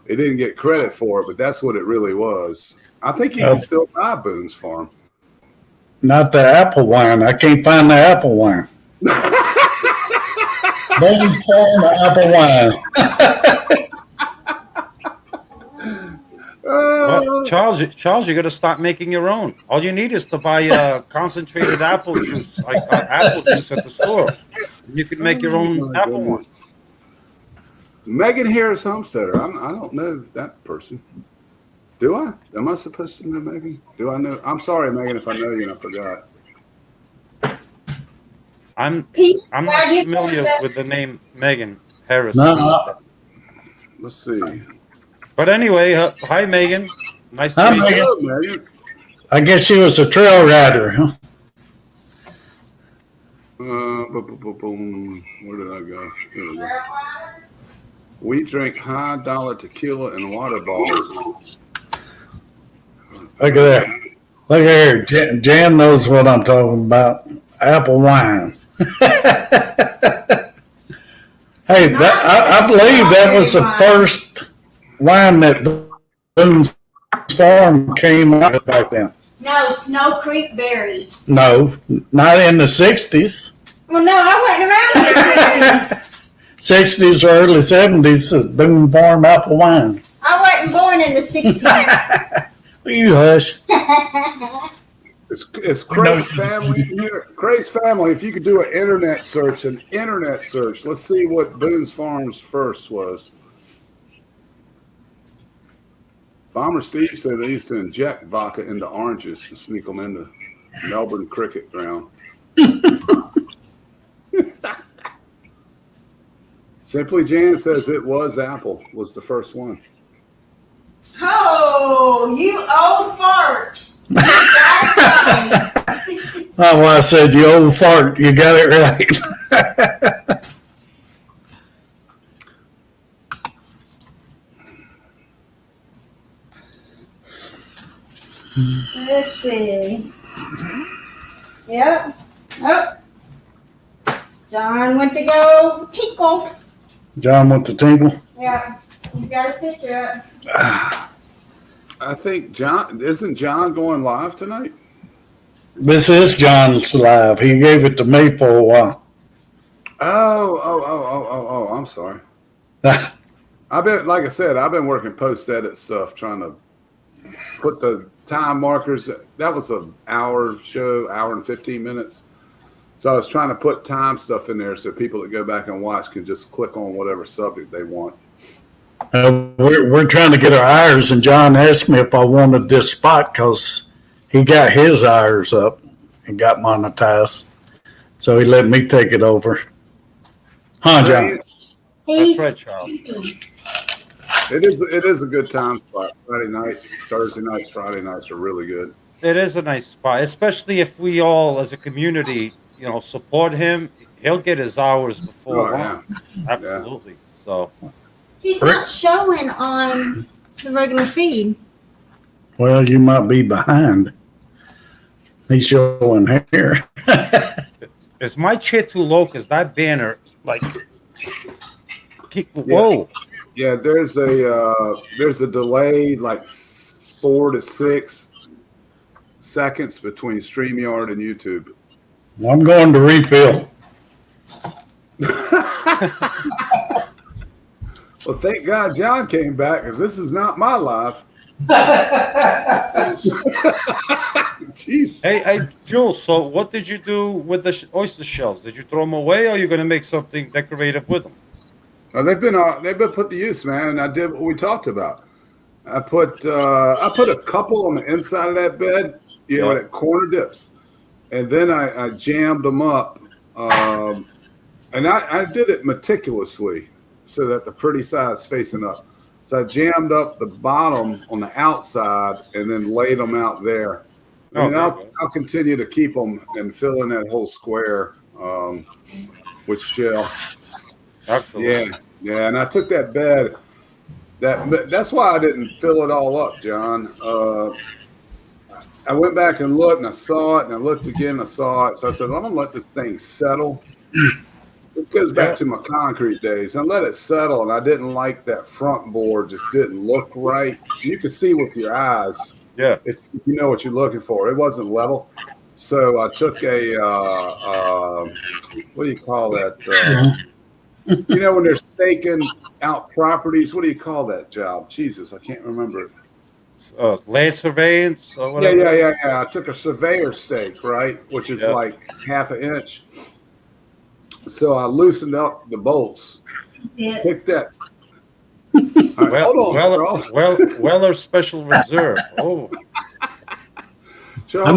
It didn't get credit for it, but that's what it really was. I think you can still buy Boone's Farm. Not the apple wine. I can't find the apple wine. Boone's Farm, the apple wine. Well, Charles, you got to start making your own. All you need is to buy concentrated apple juice, like apple juice at the store. You can make your own my apple one. goodness. Megan Harris Homesteader. I don't know that person. Do I? Am I supposed to know Megan? Do I know? I'm sorry, Megan, if I know you and I forgot. I'm Pete, not yeah, you familiar can- with the name Megan Harris. No, Let's see. But anyway, hi Megan. Nice to Hi, meet you. Hello, Megan. I guess she was a trail rider, huh? Boom. Where did I go? Here we go. We drink high dollar tequila and water bottles. Look at that. Look at here. Jan knows what I'm talking about. Apple wine. Hey, I believe that was the first wine that Boone's Farm came out with back then. No, Snow Creek Berry. No, not in the 60s. Well, no, I wasn't around in the 60s. 60s or early 70s, Boone Farm apple wine. I wasn't born in the 60s. You hush. It's Craig's family here. Craig's family. If you could do an internet search, let's see what Boone's Farm's first was. Bomber Steve said they used to inject vodka into oranges to sneak them into Melbourne cricket ground. Simply Jan says it was Apple was the first one. Oh, you old fart. Oh, well, I said, you old fart, you got it right. Let's see. Yep. Oh. John went to go tinkle. John went to Tinkle. Yeah. He's got his picture up. I think isn't John going live tonight? This is John's live. He gave it to me for a while. Oh, I'm sorry. I've been working post edit stuff, trying to put the time markers. That was an hour show, hour and 15 minutes. So I was trying to put time stuff in there so people that go back and watch can just click on whatever subject they want. We're trying to get our hours, and John asked me if I wanted this spot because he got his hours up and got monetized. So he let me take it over. Huh, John? He's That's right, Charles. It is a good time spot. Friday nights, Thursday nights, Friday nights are really good. It is a nice spot, especially if we all, as a community, support him. He'll get his hours before long. Absolutely. So He's not showing on the regular feed. Well, you might be behind. He's showing here. is my chair too low? Because that banner, whoa. Yeah, there's a delay like 4 to 6 seconds between StreamYard and YouTube. I'm going to refill. Well, thank God John came back because this is not my life. Jeez. Hey, Jules. So, what did you do with the oyster shells? Did you throw them away, or are you going to make something decorative with them? They've been put to use, man. And I did what we talked about. I put a couple on the inside of that bed, you know, at corner dips, and then I jammed them up, and I did it meticulously so that the pretty side's facing up. So I jammed up the bottom on the outside and then laid them out there. And I'll continue to keep them and fill in that whole square with shell. Absolutely. Yeah. And I took that bed. That's why I didn't fill it all up, John. I went back and looked, and I saw it, and I looked again, and I saw it. So I said, I'm going to let this thing settle. It goes back to my concrete days. I let it settle, and I didn't like that front board. Just didn't look right. You could see with your eyes. Yeah. If you know what you're looking for. It wasn't level. So I took a, what do you call that? You know, when they're staking out properties, what do you call that job? Jesus, I can't remember it. Land surveillance or whatever. Yeah. I took a surveyor stake, right, which is like half an inch. So I loosened up the bolts. Picked that. All right, hold on, Weller Special Reserve. Oh, I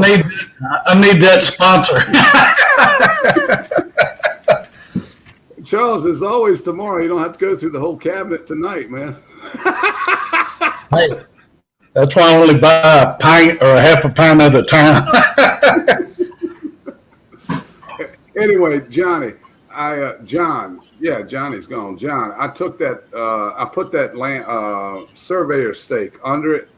need that sponsor. Charles, as always, tomorrow you don't have to go through the whole cabinet tonight, man. Hey, that's why I only buy a pint or a half a pint at a time. Anyway, Johnny's gone. John, I took that. I put that land surveyor stake under it,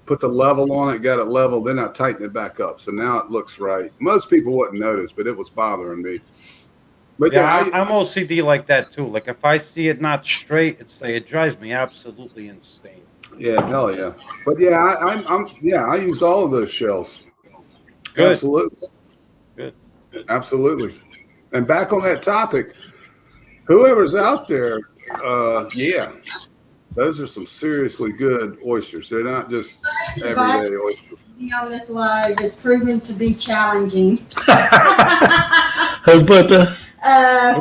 put the level on it, got it level, then I tightened it back up. So now it looks right. Most people wouldn't notice, but it was bothering me. But I'm OCD like that too. Like if I see it not straight, it drives me absolutely insane. Yeah, hell yeah. But I used all of those shells. Good. Absolutely. Good. Absolutely. And back on that topic, whoever's out there, those are some seriously good oysters. They're not just everyday oysters. Be on this live is proven to be challenging. Who put the?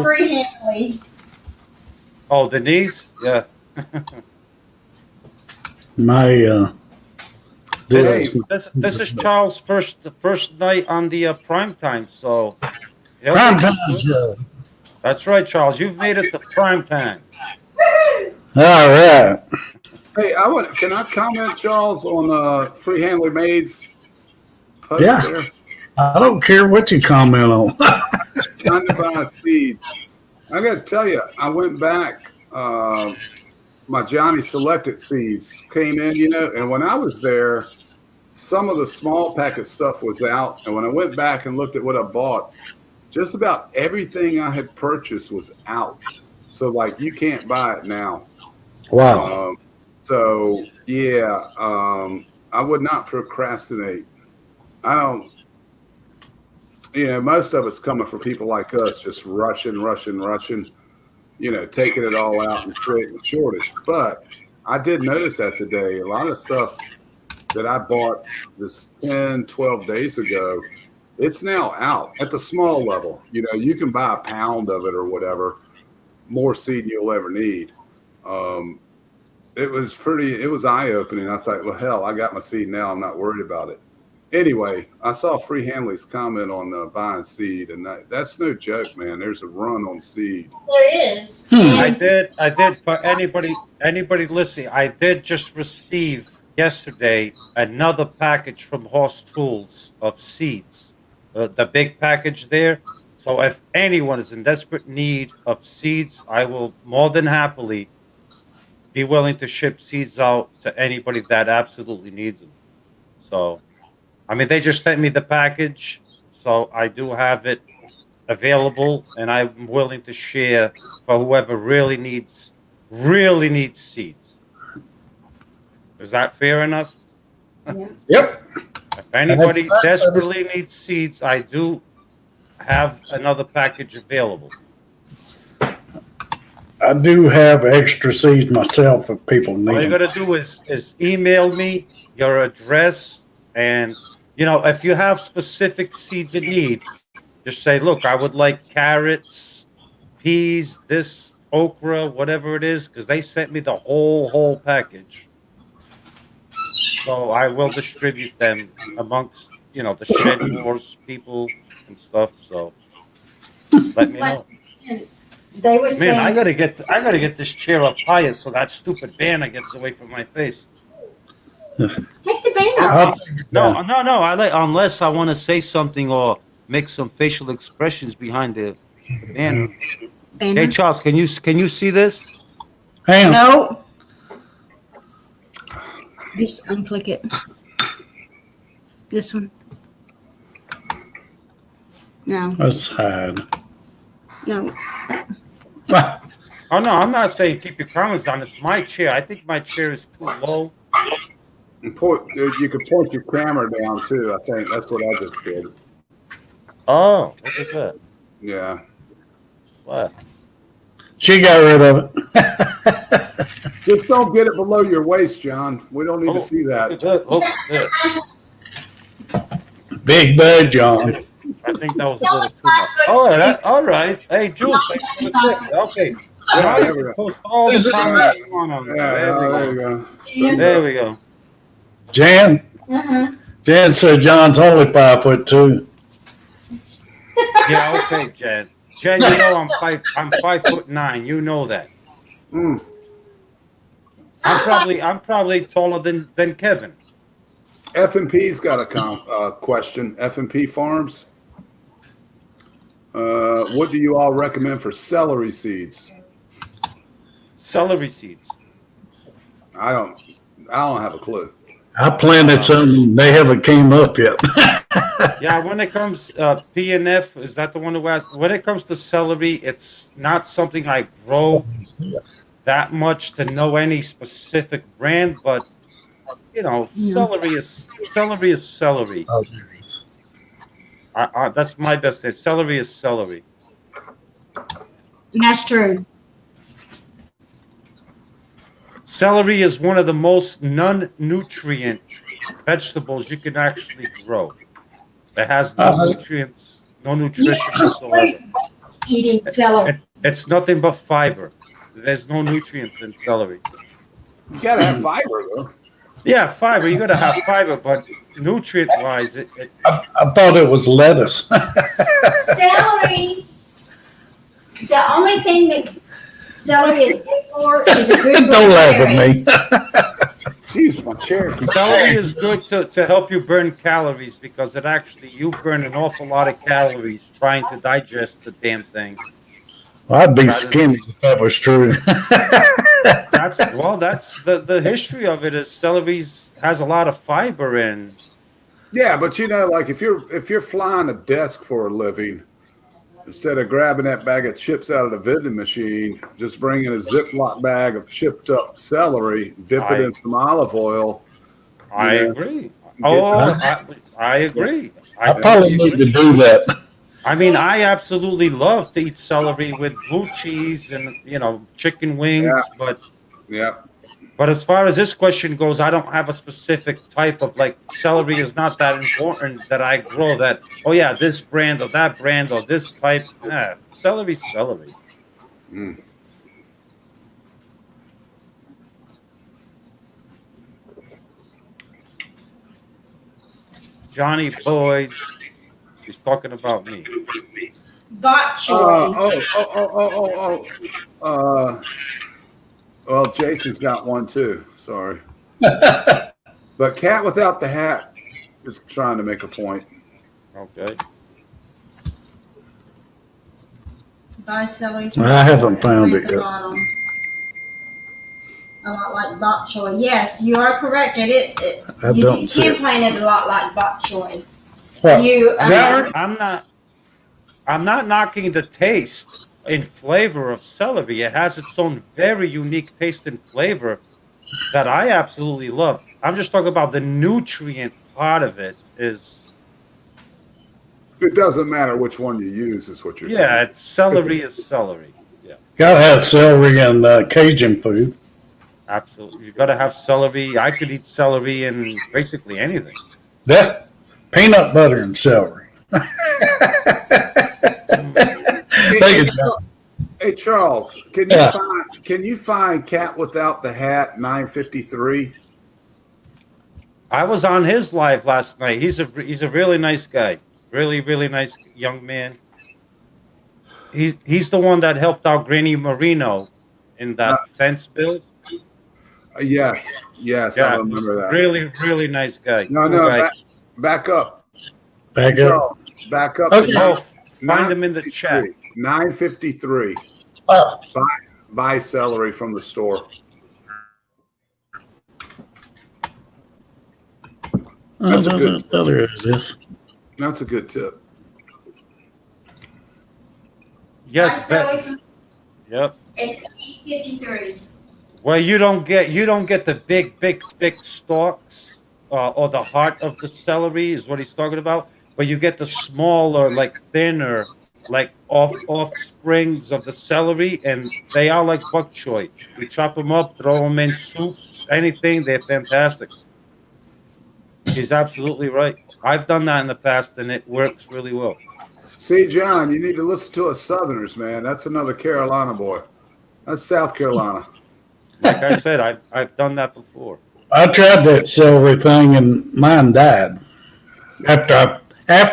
Free Hansley. Oh, Denise? Yeah. My This is Charles' first night on the prime time. So prime time show. That's right, Charles. You've made it to prime time. All right. Hey, can I comment, Charles, on Free Handler Maid's post there? I don't care what you comment on. Trying to buy seeds. I got to tell you, I went back. My Johnny Selected seeds came in, you know, and when I was there, some of the small packet stuff was out. And when I went back and looked at what I bought, just about everything I had purchased was out. So, like, you can't buy it now. Wow. I would not procrastinate. I don't. You know, most of it's coming from people like us, just rushing, you know, taking it all out and creating a shortage. But I did notice that today. A lot of stuff that I bought this 10, 12 days ago, it's now out at the small level. You know, you can buy a pound of it or whatever, more seed than you'll ever need. It was eye-opening. I thought, well, hell, I got my seed now. I'm not worried about it. Anyway, I saw Free Hanley's comment on buying seed, and that's no joke, man. There's a run on seed. There is. I did for anybody listening. I did just receive yesterday another package from Horse Tools of seeds, the big package there. So if anyone is in desperate need of seeds, I will more than happily be willing to ship seeds out to anybody that absolutely needs them. So, I mean, they just sent me the package, so I do have it available, and I'm willing to share for whoever really needs seeds. Is that fair enough? Yeah. Yep. If anybody desperately needs seeds, I do have another package available. I do have extra seeds myself if people need All you them. got to do is email me your address, and you know, if you have specific seeds in need, just say, look, I would like carrots, peas, this, okra, whatever it is, because they sent me the whole package. So I will distribute them amongst the shed wars people and stuff. So let me know. They were Man, saying, I gotta get this chair up higher so that stupid banner gets away from my face. take the banner I'll off. take it No, down. no. Unless I want to say something or make some facial expressions behind the banner. Hey, Banner. Charles, can you see this? Hang on. No. Just unclick it. This one. No, Let's hide. no. Oh no, I'm not saying keep your comments down. It's my chair. I think my chair is too low. You could point your camera down too. I think that's what I just did. Oh, what is that? Yeah. What? She got rid of it. Just don't get it below your waist, John. We don't need to see Look at that. that. Look at this. Big bad John. I think that was a little too much. All right. Hey, Jules, thanks for the tip. Okay. Yeah, Now you there we can go. post all the comments you want on there. Yeah, There we there go. you go. There we go. Jan? Jan said John's only 5'2". Yeah, okay, Jen. Jen, you know I'm 5'9". You know that. Mm. I'm probably taller than Kevin. F&P's got a question. F&P Farms. What do you all recommend for celery seeds? Celery seeds. I don't have a clue. I planted some. They haven't came up yet. Yeah, when it comes P&F, is that the one who asked? When it comes to celery, it's not something I grow that much to know any specific brand, but celery is celery. That's my best say. Celery is celery. And that's true. Celery is one of the most non-nutrient vegetables you can actually grow. It has no nutrients, no nutrition whatsoever. Eating celery. It's nothing but fiber. There's no nutrients in celery. You gotta have fiber though. Yeah, fiber. You gotta have fiber, but nutrient-wise, I thought it was lettuce. Celery. The only thing that celery is good for is a good. Don't laugh at me. Jeez, my chair. celery is good to help you burn calories because you burn an awful lot of calories trying to digest the damn thing. Well, I'd be skinny if that was true. That's the history of it is celery has a lot of fiber in. Yeah, but like if you're flying a desk for a living, instead of grabbing that bag of chips out of the vending machine, just bring in a Ziploc bag of chipped up celery, dip it in some olive oil. I agree. I agree. I probably need to do that. I mean, I absolutely love to eat celery with blue cheese and chicken wings, Yeah. But as far as this question goes, I don't have a specific type of celery is not that important that I grow that. Oh yeah, this brand or that brand or this type. Celery's celery. Mm. Johnny boys, she's talking about me. Bok choy. Well, Jason's got one too. Sorry. But Cat Without the Hat is trying to make a point. Okay. Buy celery. I haven't found it yet. A lot like bok choy. Yes, you are correct. You don't see can it. plant it a lot like bok choy. What? I'm not knocking the taste and flavor of celery. It has its own very unique taste and flavor that I absolutely love. I'm just talking about the nutrient part of it is. It doesn't matter which one you use, is what you're saying. Yeah, celery is celery. Yeah, Gotta have celery and Cajun food. absolutely. You got to have celery. I could eat celery in basically anything. Yeah, peanut butter and celery. Thank you, John. Hey, Hey Charles, Yeah. can you find Cat Without the Hat 953? I was on his live last night. He's a really nice guy. Really, really nice young man. He's the one that helped out Granny Marino in Uh, that fence build. yes, I Yeah, he's remember that. really, really nice guy. No, Cool no, guy. back up, Back up. Charles. Back up. Okay. Oh, find him in the chat. 953. Oh, Buy celery from the store. That's a good. There it is. That's a good tip. Yes, Celery from, yep. it's 853. Well, you don't get the big stalks or the heart of the celery is what he's talking about, but you get the smaller, like thinner, like offsprings of the celery, and they are like bok choy. You chop them up, throw them in soups, anything. They're fantastic. He's absolutely right. I've done that in the past, and it works really well. See, John, you need to listen to us Southerners, man. That's another Carolina boy. That's South Carolina. Like I said, I've done that before. I tried that celery thing and mine died after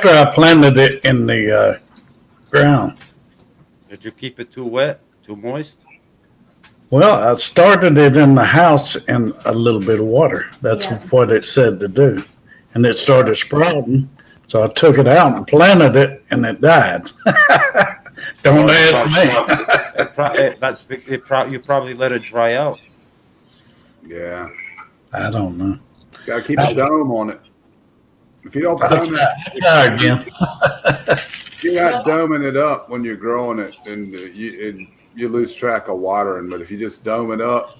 I planted it in the ground. Did you keep it too wet, too moist? Well, I started it in the house in a little bit of water. That's Yeah. what it said to do. And it started sprouting. So I took it out and planted it and it died. Don't ask me. You probably let it dry out. Yeah. I don't know. Got to keep a dome on it. If you don't I'll dome try, it, I'll try again. you're not doming it up when you're growing it, and you lose track of watering. But if you just dome it up,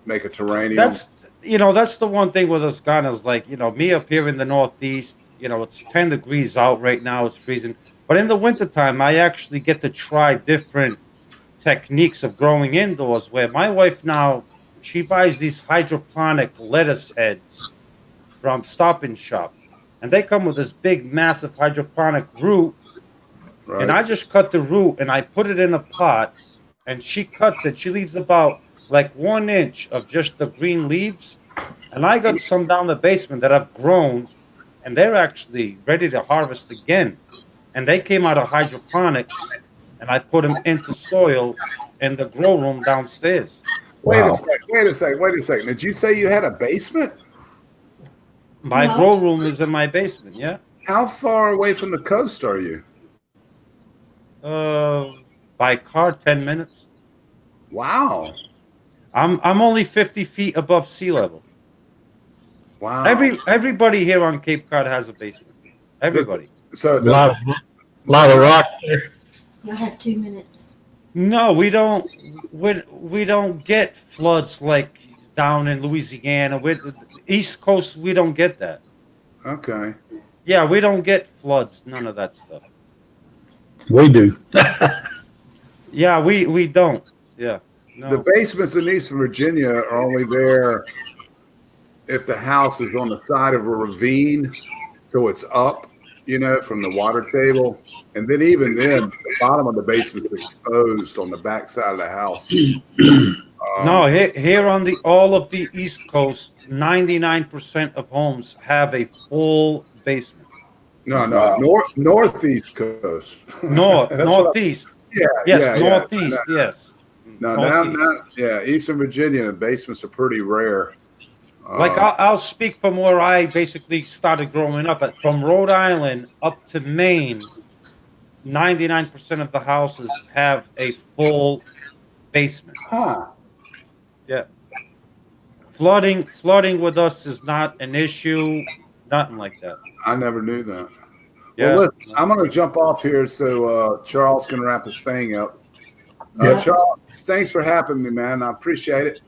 make a terrarium. That's the one thing with us gardeners. Like me up here in the Northeast. It's 10 degrees out right now. It's freezing. But in the wintertime, I actually get to try different techniques of growing indoors. Where my wife now, she buys these hydroponic lettuce heads from Stop and Shop. And they come with this big, massive hydroponic root. Right. And I just cut the root and I put it in a pot. And she cuts it. She leaves about like 1 inch of just the green leaves. And I got some down the basement that I've grown. And they're actually ready to harvest again. And they came out of hydroponics. And I put them into soil in the grow room downstairs. Wait a second. Did you say you had a basement? My No. grow room is in my basement, yeah. How far away from the coast are you? By car, 10 minutes. Wow. I'm only 50 feet above sea level. Wow. Everybody here on Cape Cod has a basement. Everybody. So A lot of rock there. You'll have 2 minutes. No, we don't. We don't get floods like down in Louisiana. With the East Coast, we don't get that. okay. Yeah, we don't get floods. None of that stuff. We do. Yeah, we don't. Yeah. No. The basements in East Virginia are only there if the house is on the side of a ravine, so it's up, from the water table. And then even then, the bottom of the basement is exposed on the back side of the house. No, here on all of the East Coast, 99% of homes have a full basement. No, northeast coast. That's what Northeast. Yes, yeah. northeast. Yes. No, Northeast. Eastern Virginia, the basements are pretty rare. Like I'll speak from where I basically started growing up. From Rhode Island up to Maine, 99% of the houses have a full basement. Huh. Yeah. Flooding with us is not an issue. Nothing like that. I never knew that. Yeah. Well, listen, I'm going to jump off here so Charles can wrap his thing up. Yeah. Charles, thanks for having me, man. I appreciate it.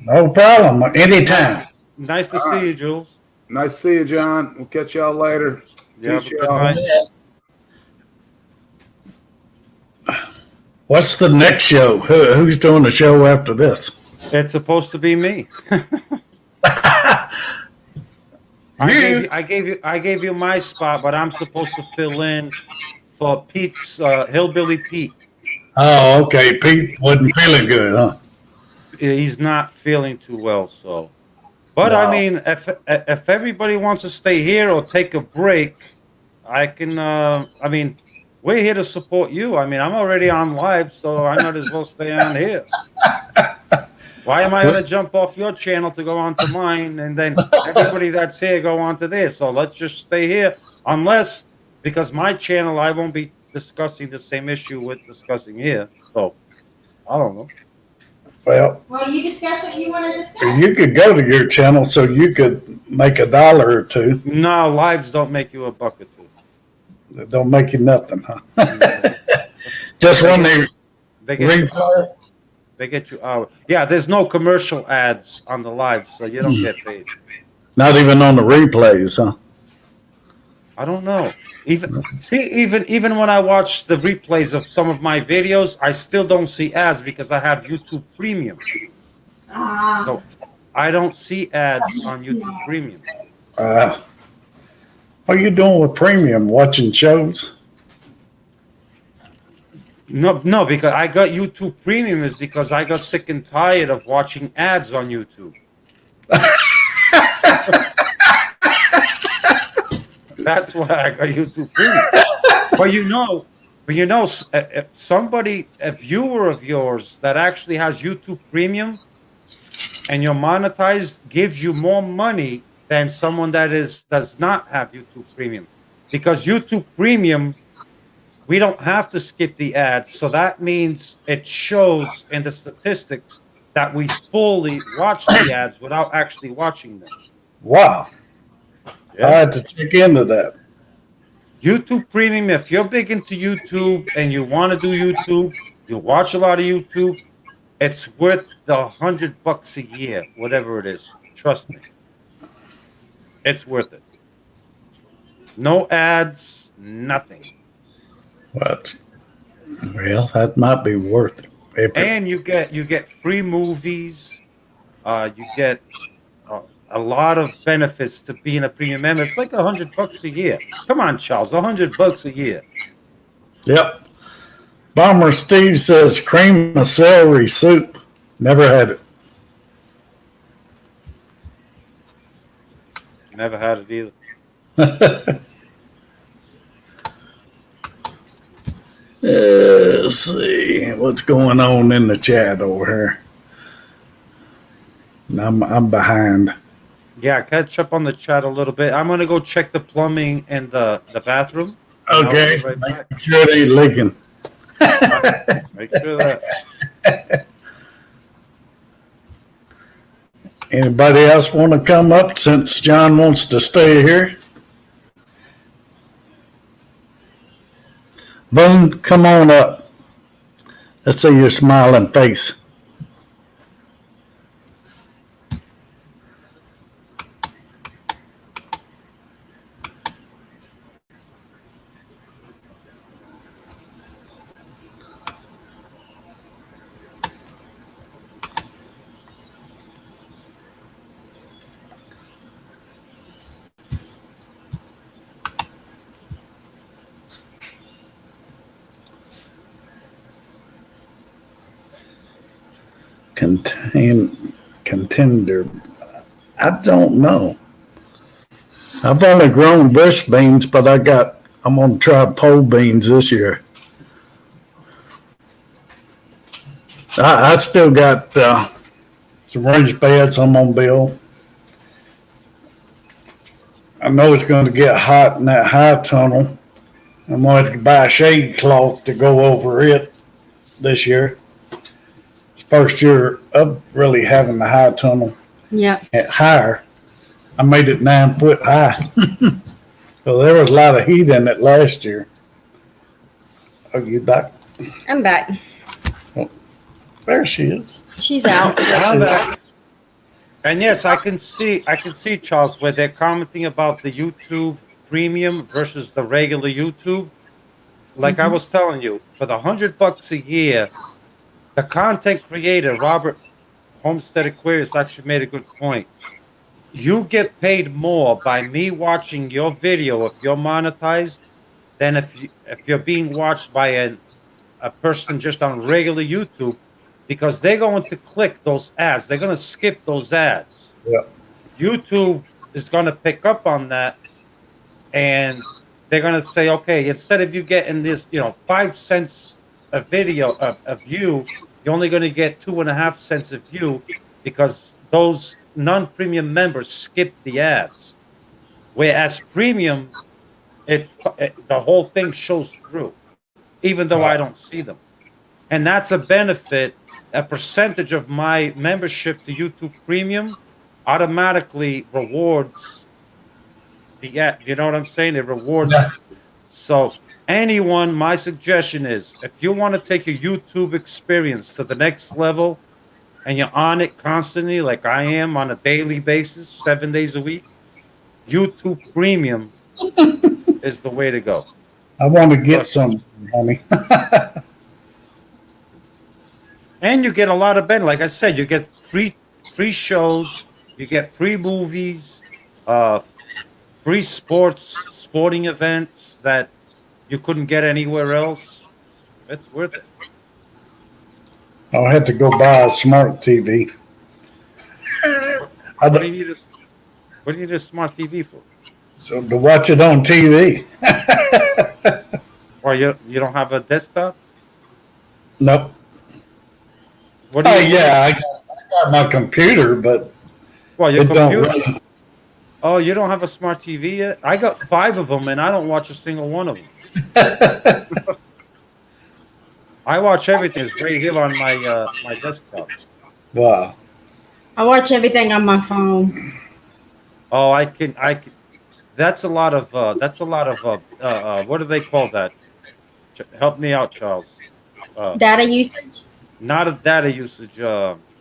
No problem. Anytime. Nice to see you, Jules. Nice to see you, John. We'll catch y'all later. Yeah, Peace, good y'all. night. What's the next show? Who's doing the show after this? It's supposed to be me. I gave you my spot, but I'm supposed to fill in for Pete's Hillbilly Pete. Oh, okay. Pete wasn't feeling good, huh? He's not feeling too well, so. But I No. mean, if everybody wants to stay here or take a break, I can. I mean, we're here to support you. I mean, I'm already on live, so I might as well stay on here. Why am I going to jump off your channel to go onto mine, and then everybody that's here go onto theirs? So let's just stay here, unless because my channel I won't be discussing the same issue we're discussing here. So I don't know. Well, Well, you discuss what you want to discuss. you could go to your channel so you could make $1 or $2. No, lives don't make you a buck or two. It don't make you nothing, huh? Just when they They get you, replay. they get you out. Yeah, there's no commercial ads on the live, so you don't get paid. Not even on the replays, huh? I don't know. Even when I watch the replays of some of my videos, I still don't see ads because I have YouTube Premium. So I don't see ads on YouTube Premium. What are you doing with premium? Watching shows? No, because I got YouTube Premium is because I got sick and tired of watching ads on YouTube. That's why I got YouTube Premium. But somebody, a viewer of yours that actually has YouTube Premium and you're monetized gives you more money than someone that does not have YouTube Premium. Because YouTube Premium, we don't have to skip the ads. So that means it shows in the statistics that we fully watch the ads without actually watching them. Wow. I had to check into that. YouTube Premium, if you're big into YouTube and you want to do YouTube, you watch a lot of YouTube, it's worth the $100 a year, whatever it is. Trust me. It's worth it. No ads, nothing. Well, that might be worth it. And you get free movies. You get a lot of benefits to being a premium member. It's like $100 a year. Come on, Charles, $100 a year. Yep. Bomber Steve says cream of celery soup. Never had it. Never had it either. Let's see what's going on in the chat over here. I'm behind. Yeah, catch up on the chat a little bit. I'm gonna go check the plumbing in the bathroom. Okay. Right back. Make sure it ain't leaking. Make sure that. Anybody else want to come up since John wants to stay here? Boone, come on up. Let's see your smiling face. Contender. I don't know. I've only grown bush beans, but I'm gonna try pole beans this year. I still got some raised beds I'm gonna build. I know it's going to get hot in that high tunnel. I'm going to have to buy a shade cloth to go over it this year. It's first year of really having the high tunnel. Yeah. At higher. I made it 9 foot high. So there was a lot of heat in it last year. Are you back? I'm back. There she is. She's out. I'm back. And yes, I can see Charles where they're commenting about the YouTube Premium versus the regular YouTube. Like I was telling you, for the $100 a year, the content creator Robert Homestead Aquarius actually made a good point. You get paid more by me watching your video if you're monetized than if you're being watched by a person just on regular YouTube, because they're going to click those ads. They're going to skip those ads. Yeah. YouTube is going to pick up on that, and they're going to say, okay, instead of you getting this, 5 cents a video, a view, you're only going to get 2.5 cents a view because those non-premium members skip the ads. Whereas premium, the whole thing shows through, even though I don't see them. And that's a benefit. A percentage of my membership to YouTube Premium automatically rewards the ad. You know what I'm saying? It rewards. Yeah. So anyone, my suggestion is, if you want to take your YouTube experience to the next level and you're on it constantly, like I am on a daily basis, 7 days a week, YouTube Premium is the way to go. I want to get some, honey. And you get a lot of benefit. Like I said, you get free shows, you get free movies, free sporting events that you couldn't get anywhere else. It's worth it. I'll have to go buy a smart TV. What do you need a smart TV for? So to watch it on TV. Or you don't have a desktop? Nope. What do Oh you? yeah, I got my computer, but Well, your it don't computer. run. Oh, you don't have a smart TV yet? I got 5 of them, and I don't watch a single one of them. I watch everything. It's right here on my desktop. Wow. I watch everything on my phone. Oh, I can. That's a lot of. What do they call that? Help me out, Charles. Data usage? Not a data usage.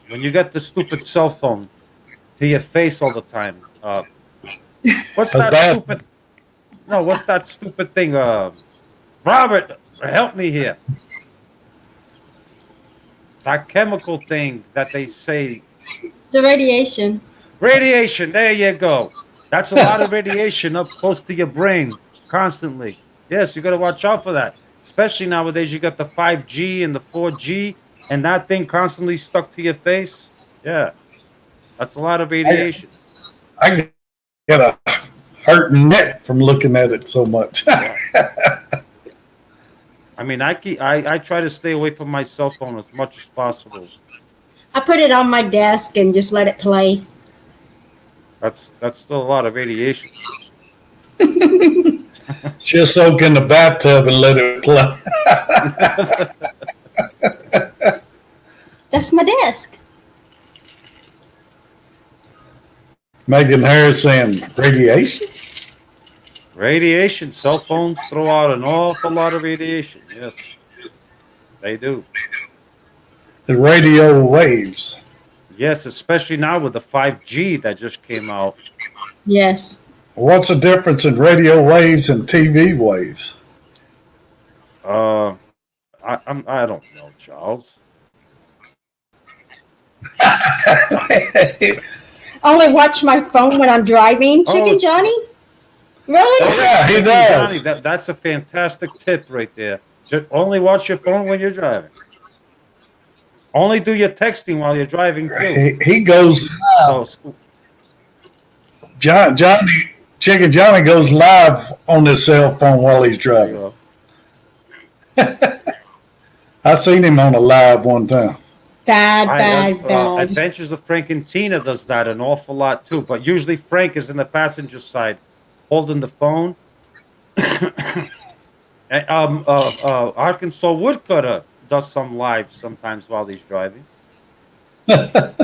When you get the stupid cell phone to your face all the time. What's that stupid? No, what's that stupid thing? Robert, help me here. That chemical thing that they say. The radiation. Radiation. There you go. That's a lot of radiation up close to your brain constantly. Yes, you got to watch out for that. Especially nowadays, you got the 5G and the 4G, and that thing constantly stuck to your face. Yeah, that's a lot of radiation. I get a hurting neck from looking at it so much. I mean, I try to stay away from my cell phone as much as possible. I put it on my desk and just let it play. That's still a lot of radiation. Just soak in the bathtub and let it play. That's my desk. Megan Harris saying radiation? Radiation. Cell phones throw out an awful lot of radiation. Yes, they do. The radio waves. Yes, especially now with the 5G that just came out. Yes. What's the difference in radio waves and TV waves? I don't know, Charles. Only watch my phone when I'm driving. Chicken Johnny? Really? Yeah, he does. Johnny, that's a fantastic tip right there. Just only watch your phone when you're driving. Only do your texting while you're driving too. He goes. Chicken Johnny goes live on his cell phone while he's driving. I seen him on a live one time. Bad. Adventures of Frank and Tina does that an awful lot too, but usually Frank is in the passenger side holding the phone. Arkansas Woodcutter does some live sometimes while he's driving. No,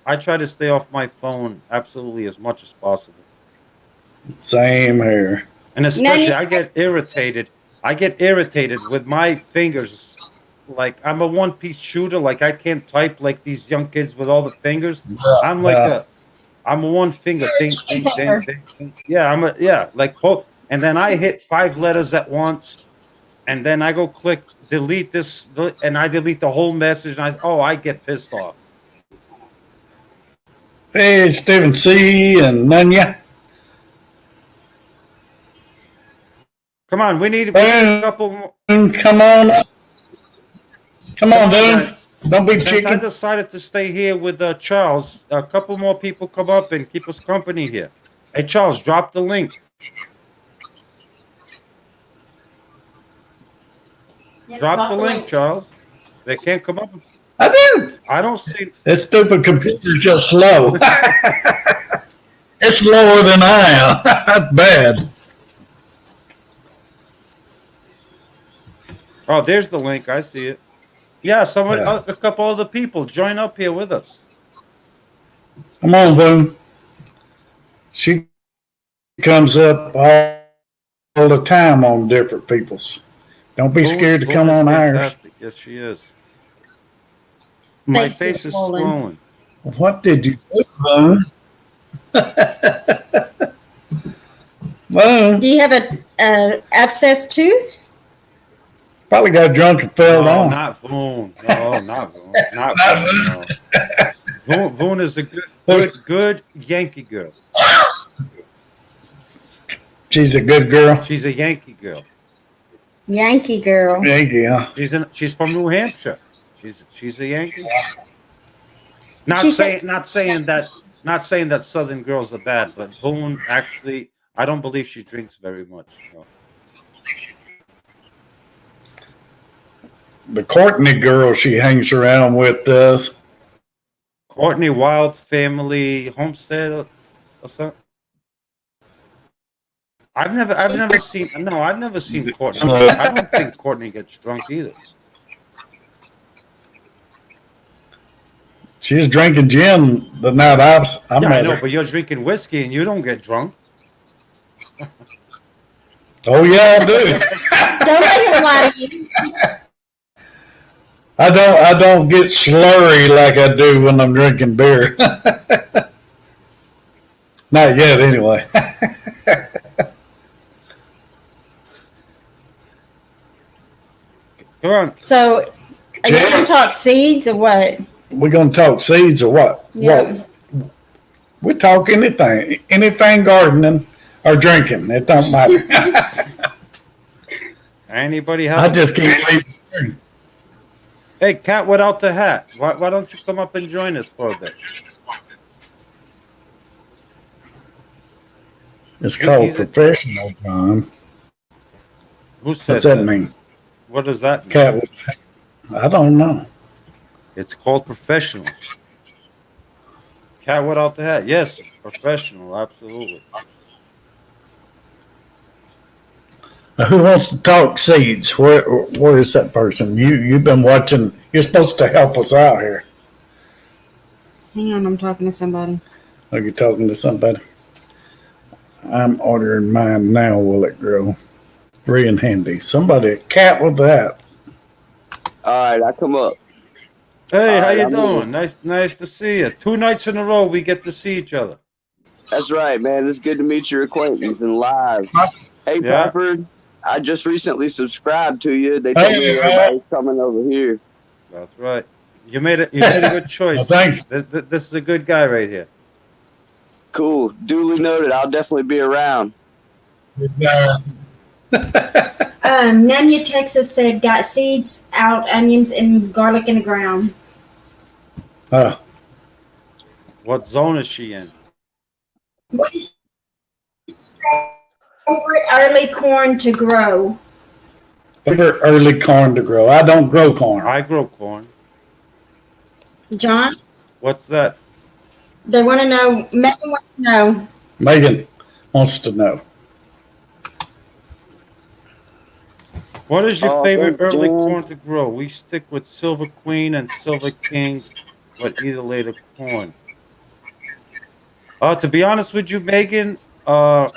I try to stay off my phone absolutely as much as possible. Same here. And especially, I get irritated. With my fingers. Like, I'm a one-piece shooter. Like, I can't type like these young kids with all the fingers. I'm a one finger. Ding, ding, ding, ding, ding. Yeah, and then I hit 5 letters at once, and then I go click delete this, and I delete the whole message, and I get pissed off. Hey, Stephen C. and Nunya. Come on, we need a couple more. Come on up. Come on, dude. Guys. Don't be Since I chicken. decided to stay here with Charles, a couple more people come up and keep us company here. Hey, Charles, drop the link. Yeah, Drop the link, Charles. They can't come up. I do. I don't see. This stupid computer's just slow. It's slower than I am. That's bad. Oh, there's the link. I see it. Yeah, Yeah. a couple other people join up here with us. Come on, Boone. She comes up all the time on different people's. Don't be scared to come on ours. Fantastic. Yes, she is. My face is swollen. What did you do, Boone? Boone Do you have a abscessed tooth? probably got drunk and fell No, down. not Voon. No, not Voon. Not Voon. No. Voon is a good Yankee girl. She's a good girl. She's a Yankee girl. Yankee girl. Yeah. She's from New Hampshire. She's a Yankee. Not She saying that Southern girls are bad, but Voon actually, I don't believe she drinks very much. No. The Courtney girl she hangs around with does. Courtney Wild Family Homestead or something. I've never seen Courtney. I don't think Courtney gets drunk either. She was drinking gin the night I Yeah, I met know, her. but you're drinking whiskey and you don't get drunk. Oh yeah, I do. Don't let him lie to you. I don't get slurry like I do when I'm drinking beer. Not yet, anyway. Come on. So, are you going to talk seeds or what? We're gonna talk seeds or what? Yeah. Well, we talk anything gardening or drinking. It don't matter. Anybody have? I just can't sleep. Hey, Cat without the hat. Why don't you come up and join us for a bit? It's called He's a- professional, John. Who said What's that mean? What does that mean? Cat. I don't know. It's called professional. Cat without the hat. Yes, professional. Absolutely. Now, who wants to talk seeds? Where is that person? You've been watching. You're supposed to help us out here. Hang on, I'm talking to somebody. Are you talking to somebody? I'm ordering mine now. Will it grow? Free and handy. Somebody, Cat with that. All right, I come up. Hey, how right, you I'm doing? Nice to see you. 2 nights in a row we get to see each other. That's right, man. It's good to meet your acquaintance and live. Hey, Yeah. Pafford, I just recently subscribed to you. They told me Hey, everybody's coming over here. That's right. You made a good choice. Well, thanks. This is a good guy right here. Cool. Duly noted. I'll definitely be around. Nanya, Texas said, got seeds out, onions, and garlic in the ground. What zone is she in? Favorite early corn to grow. Favorite early corn to grow. I don't grow corn. I grow corn. John, What's that? they want to know, Megan wants to know, Megan wants to know. What is your Oh, favorite thank early you. corn to grow? We stick with Silver Queen and Silver King, but either later corn. To be honest with you, Megan, I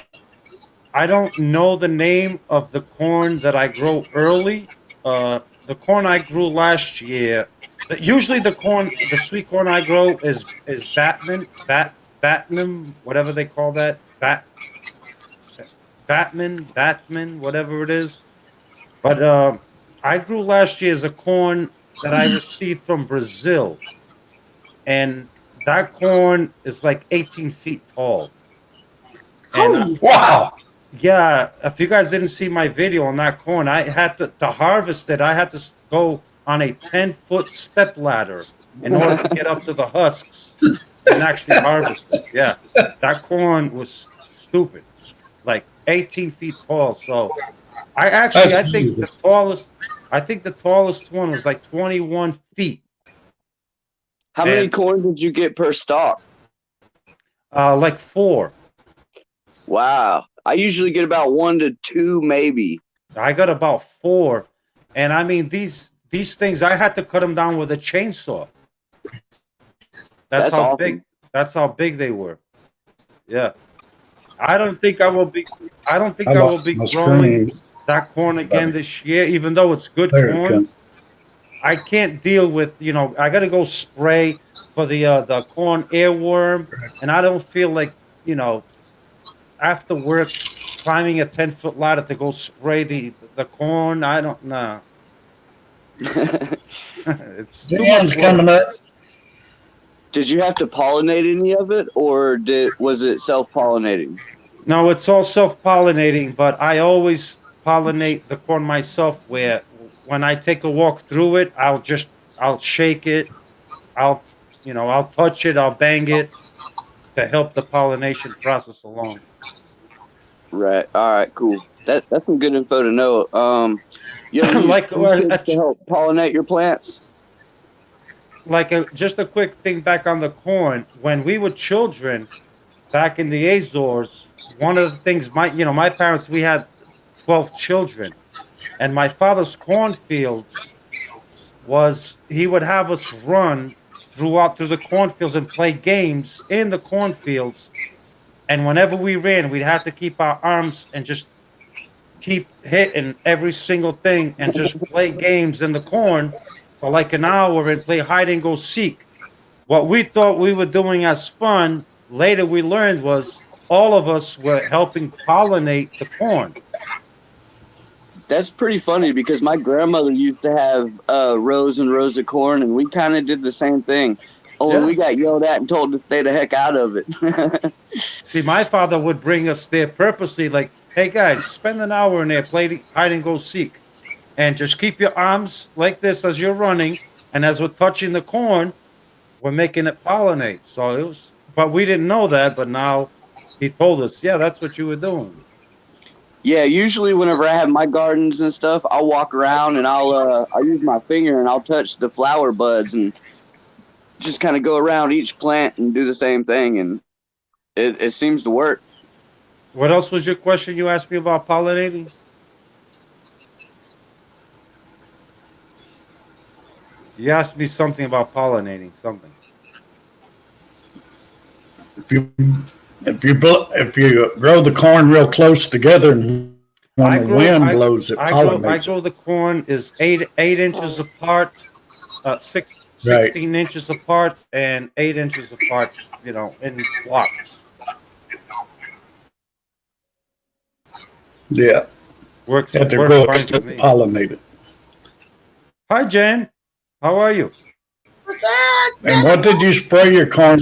don't know the name of the corn that I grow early. The corn I grew last year, usually the sweet corn I grow is Batman, whatever they call that, Batman, whatever it is. But I grew last year as a corn that I received from Brazil, and that corn is like 18 feet tall. And Wow. Yeah, if you guys didn't see my video on that corn, I had to harvest it. I had to go on a 10-foot step ladder in order to get up to the husks and actually harvest it. Yeah, that corn was stupid, like 18 feet tall. So That's I think beautiful. the tallest one was like 21 feet, How many and corn did you get per stalk? like 4. Wow. I usually get about 1 to 2, maybe. I got about 4, and I mean these things. I had to cut them down with a chainsaw. That's That's how awesome. big. That's how big they were. Yeah, I don't think I will be. I don't think I I will lost be my growing screen. that corn again this year, even though it's good There it corn. comes. I can't deal with, I got to go spray for the corn earworm, and I don't feel like, you know after work climbing a 10-foot ladder to go spray the corn. I don't know. It's too much Jan's work. coming up. Did you have to pollinate any of it, or was it self-pollinating? No, it's all self-pollinating, but I always pollinate the corn myself. Where when I take a walk through it, I'll shake it, I'll touch it, I'll bang it to help the pollination process along. Right. All right. Cool. That's some good info to know. You ever use Like aphids to help pollinate your plants? just a quick thing back on the corn. When we were children, back in the Azores, one of the things my parents, we had 12 children, and my father's cornfields was he would have us run through the cornfields and play games in the cornfields. And whenever we ran, we'd have to keep our arms and just keep hitting every single thing and just play games in the corn for like an hour and play hide and go seek. What we thought we were doing as fun, later we learned was all of us were helping pollinate the corn. That's pretty funny because my grandmother used to have rows and rows of corn, and we kind of did the same thing. Only Yeah. we got yelled at and told to stay the heck out of it. See, my father would bring us there purposely, like, hey guys, spend an hour in there, play hide and go seek. And just keep your arms like this as you're running. And as we're touching the corn, we're making it pollinate. So but we didn't know that. But now he told us, yeah, that's what you were doing. Yeah, usually whenever I have my gardens and stuff, I'll walk around and I'll use my finger and I'll touch the flower buds and just kind of go around each plant and do the same thing, and it seems to work. What else was your question you asked me about pollinating? You asked me something about pollinating, something. If you grow the corn real close together, and when the wind blows, it I pollinates. grow the corn is 8 inches apart, 16 Right. inches apart, and 8 inches apart. In blocks. Yeah, Works have to works grow fine it for to me. pollinate it. Hi, Jen. How are you? What's up? And what did you spray your corn?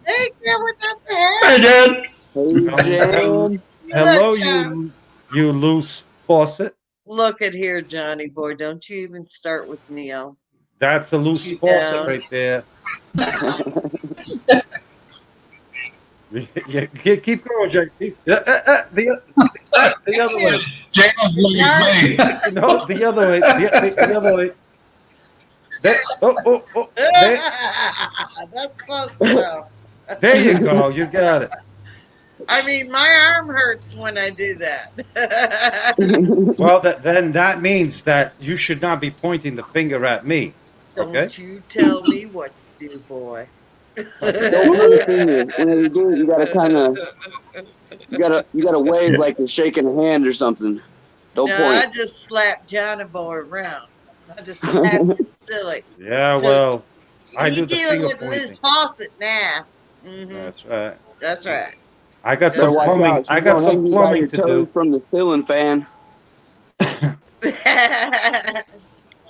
Hey, girl, what's up there? Hey, Dad. Hey, Jen. Hello, Look, Charles. you loose faucet. Look at here, Johnny boy. Don't you even start with Neo. That's a loose You faucet down. right there. Yeah, keep going, Jen. The other way. Jan's like me. No, the other way. The other way. There, there, That's close enough. there you go. You got it. I mean, my arm hurts when I do that. Well, then that means that you should not be pointing the finger at me. Okay. Don't you tell me what to do, boy. Don't point a finger. Whenever you do it, you gotta kind of you gotta wave like you're shaking a hand or something. Don't No, point. I just slap Johnny boy around. I just slap him silly. Yeah, well, I do He's the dealing finger with pointing. loose faucet now. That's right. That's right. I got Better some watch plumbing. out. I She's got gonna some hang you by plumbing your to toes do. from the ceiling fan.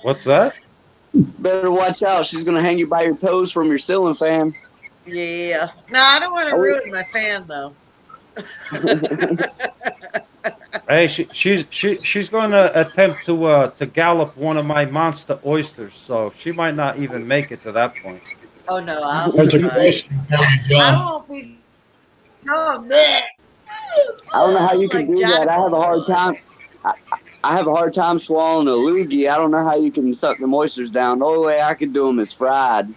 What's that? Better watch out. She's gonna hang you by your toes from your ceiling fan. Yeah. No, I don't want to Oh, wait. ruin my fan though. Hey, she's going to attempt to gallop one of my monster oysters, so she might not even make it to that point. Oh no, I'll There's a survive. question for you, I John. won't be. Oh, bleh. I don't know how you can Like do that. Johnny I have a hard Boy. time. I have a hard time swallowing a loogie. I don't know how you can suck the moistures down. The only way I can do them is fried.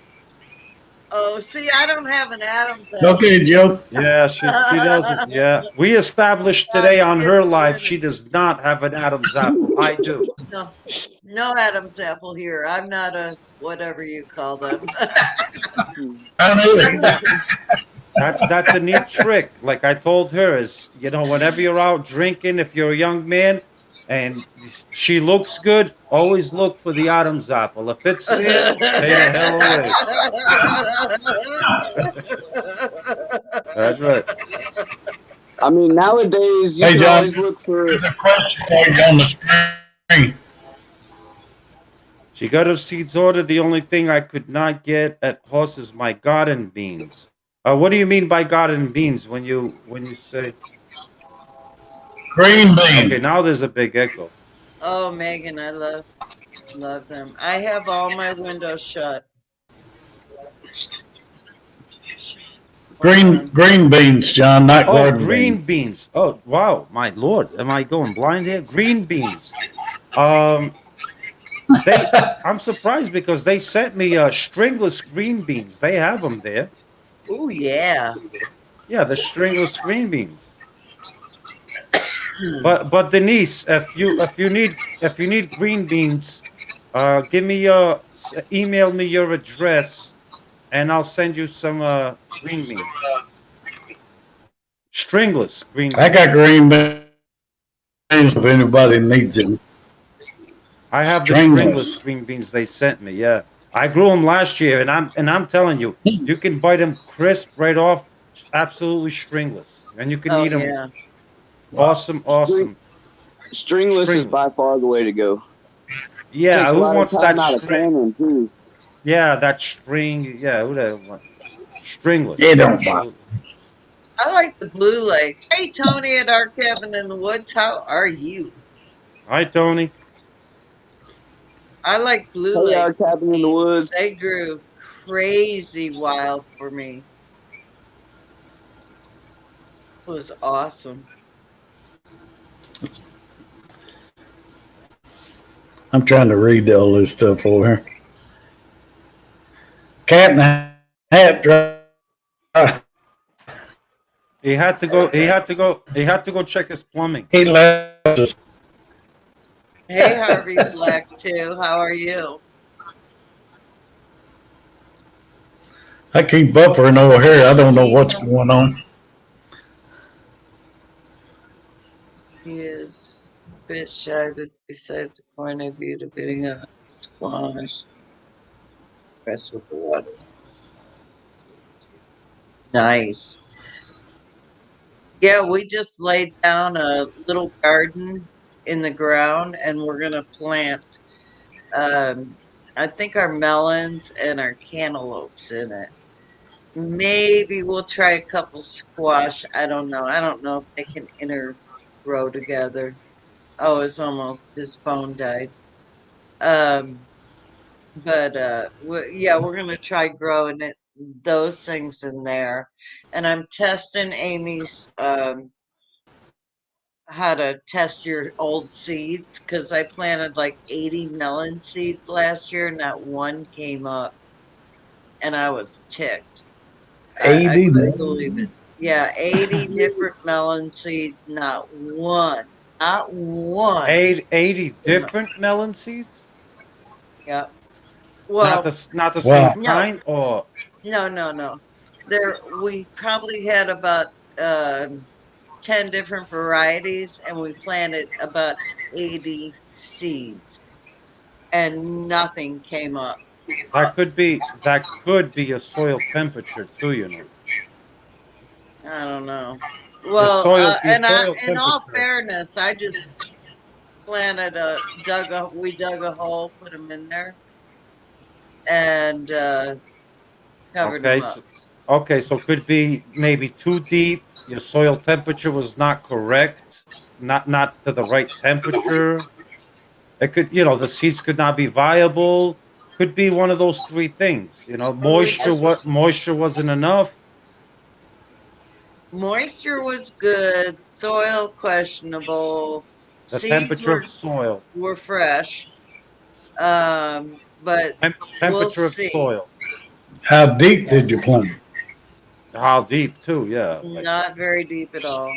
Oh, see, I don't have an Adam's Okay, Joe. Yeah, she doesn't. apple. Yeah, we established I'm today on her live kidding. she does not have an Adam's apple. I do. No, no Adam's apple here. I'm not a whatever you call them. I know. That's a neat trick. Like I told her, is whenever you're out drinking, if you're a young man and she looks good, always look for the Adam's apple. If it's there, stay the hell away. That's right. I mean, nowadays you Hey, can John. always look for. There's a question for you on the screen. She got her seeds ordered. The only thing I could not get at Hoss is my garden beans. What do you mean by garden beans when you say? Green Okay, bean. now there's a big echo. Oh, Megan, I love them. I have all my windows shut. Green beans, John, not Oh, garden green beans. beans. Oh, wow, my lord, am I going blind here? Green beans. Um, I'm surprised because they sent me stringless green beans. They have them there. Oh yeah. Yeah, the stringless green beans. But Denise, if you need green beans, give me email me your address, and I'll send you some green beans. Stringless green beans. I got green beans if anybody needs them. I have the Stringless. stringless green beans they sent me. Yeah, I grew them last year, and I'm telling you, you can bite them crisp right off, absolutely stringless, and you can Oh eat them. yeah. Awesome. Stringless is by far the way to go. Yeah, Takes a who lot of wants time that out of string? canning too. Yeah, that string. Yeah, who the what? Stringless. It don't Absolutely. I like the blue lake. Hey Tony at our cabin in the woods, how are you? Hi, Tony. I like blue Hey, lake. our cabin in the woods. They grew crazy wild for me. It was awesome. I'm trying to read all this stuff over here. Cat in the hat dry. He had to go. He had to go. He had to go check his plumbing. He left us. Hey Harvey Black too, how are you? I keep buffering over here. I don't know what's going on. He is a bit shy, but besides the point of view to bidding a squash. Rest with the water. Nice. Yeah, we just laid down a little garden in the ground and we're gonna plant I think our melons and our cantaloupes in it. Maybe we'll try a couple squash. I don't know. I don't know if they can intergrow together. Oh, it's almost his phone died. Um, but yeah, we're gonna try growing those things in there. And I'm testing Amy's how to test your old seeds because I planted like 80 melon seeds last year, not one came up, and I was ticked. I 80. couldn't believe it. Yeah, 80 different melon seeds, not one. 80 different melon seeds. Yeah. Not Well, the Wow. same no, kind, or no. We probably had about 10 different varieties, and we planted about 80 seeds, and nothing came up. that could be a soil temperature too. I don't know. Your Well, your soil in all temperature. fairness, I just we dug a hole, put them in there, and covered Okay, them up. Okay, so could be maybe too deep. Your soil temperature was not correct, not to the right temperature. It could, the seeds could not be viable. Could be one of those three things. Moisture wasn't enough. Moisture was good, soil questionable, The seeds temperature of soil. were fresh. But we'll Temperature of see. soil. How deep did you plant? How deep too? Yeah. Not very deep at all.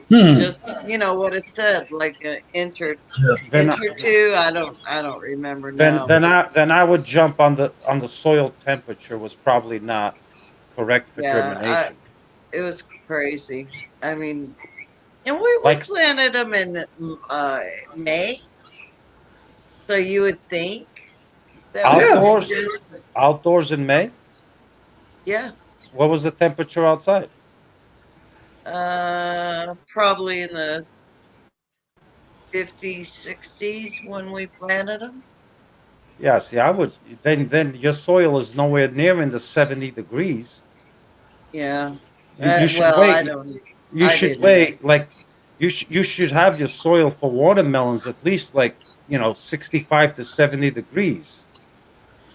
Hmm. Just what it said, like an inch or Then two. I don't remember then now. then I would jump on the soil temperature was probably not correct for germination. It was crazy. I mean, and we Like- planted them in May, so you would think that Outdoors in May. yeah, What was the temperature outside? probably in the 50s, 60s when we planted them. Yeah, see, I would then your soil is nowhere near in the 70 degrees. Yeah. You should Well, wait. I don't. You I should didn't. wait. Like you should have your soil for watermelons at least 65 to 70 degrees.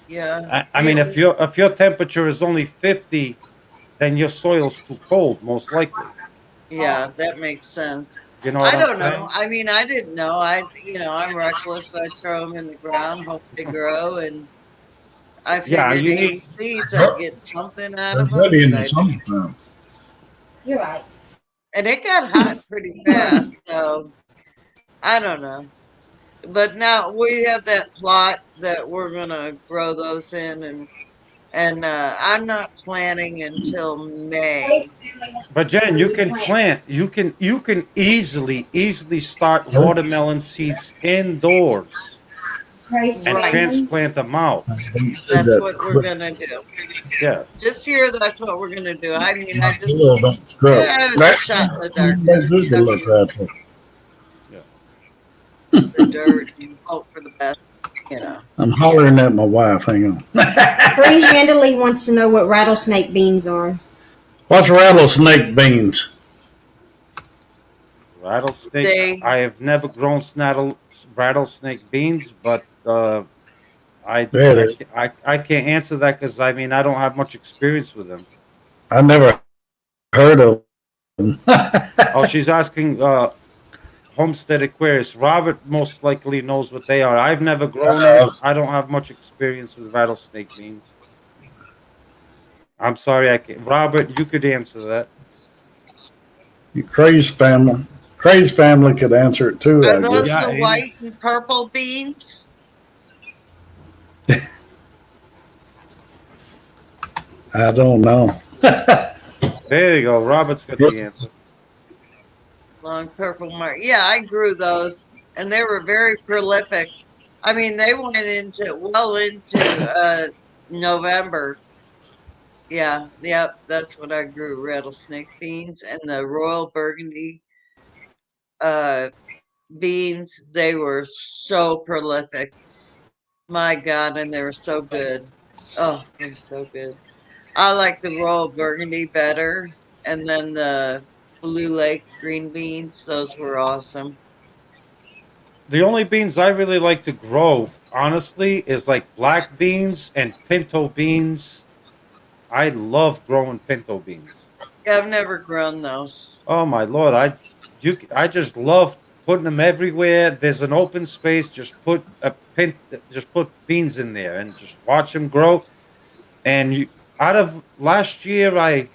Yeah. I mean, if your temperature is only 50, then your soil's too cold, most likely. Yeah, that makes sense. You know what I I'm don't know. saying? I mean, I didn't know. I'm reckless. I throw them in the ground, hope they grow, and I Yeah, figured you 80 need- seeds, I'd get something out of They're them. ready in but the I- summertime. You're right. And it got hot pretty fast, so I don't know. But now we have that plot that we're gonna grow those in, and I'm not planning until May. But Jen, you can plant. You can easily start watermelon seeds indoors Praise and Right. transplant them out. That's what we're gonna do. Yes. This year, that's what we're gonna do. I mean, I just Soil don't scrub. I was a shot in the dark. That's Just good to stuck look at. in the dirt and hope for the best. I'm hollering at my wife. Hang on. Free Handily wants to know what rattlesnake beans are. What's rattlesnake beans? Rattlesnake. I have never grown rattlesnake beans, but I can't answer that because I don't have much experience with them. I never heard of them. Oh, she's asking Homestead Aquarius. Robert most likely knows what they are. I've never grown it. I don't have much experience with rattlesnake beans. I'm sorry, I can't. Robert, you could answer that. You Craze family. Craze family could answer it too, Are I those guess. the white and purple beans? I don't know. There you go. Robert's got the answer. Long purple mark. Yeah, I grew those, and they were very prolific. I mean, they went into November. Yeah, yep, that's what I grew, rattlesnake beans and the Royal Burgundy beans. They were so prolific. My God, and they were so good. Oh, they're so good. I like the Royal Burgundy better, and then the Blue Lake green beans. Those were awesome. The only beans I really like to grow, honestly, is like black beans and pinto beans. I love growing pinto beans. Yeah, I've never grown those. Oh my Lord, I just love putting them everywhere. There's an open space. Just put beans in there and just watch them grow. And out of last year, I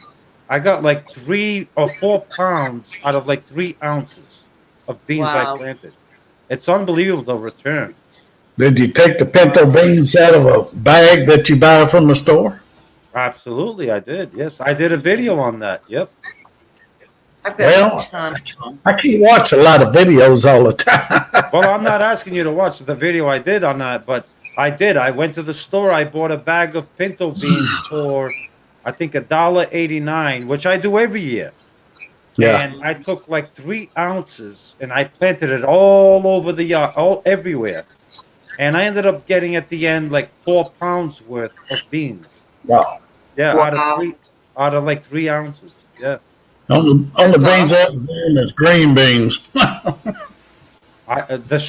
got like 3 or 4 pounds out of like 3 ounces of beans Wow. I planted. It's unbelievable the return. Did you take the pinto beans out of a bag that you buy from the store? Absolutely, I did. Yes, I did a video on that. Yep. I've got Well, a ton of them. I can watch a lot of videos all the time. Well, I'm not asking you to watch the video I did on that, but I did. I went to the store. I bought a bag of pinto beans for, I think, $1.89, which I do every year. Yeah. And I took like 3 ounces and I planted it all over the yard, everywhere. And I ended up getting at the end like 4 pounds worth of beans. Wow. Yeah, Wow. out of like 3 ounces. Yeah. On the That's beans awesome. I'm doing is green beans. The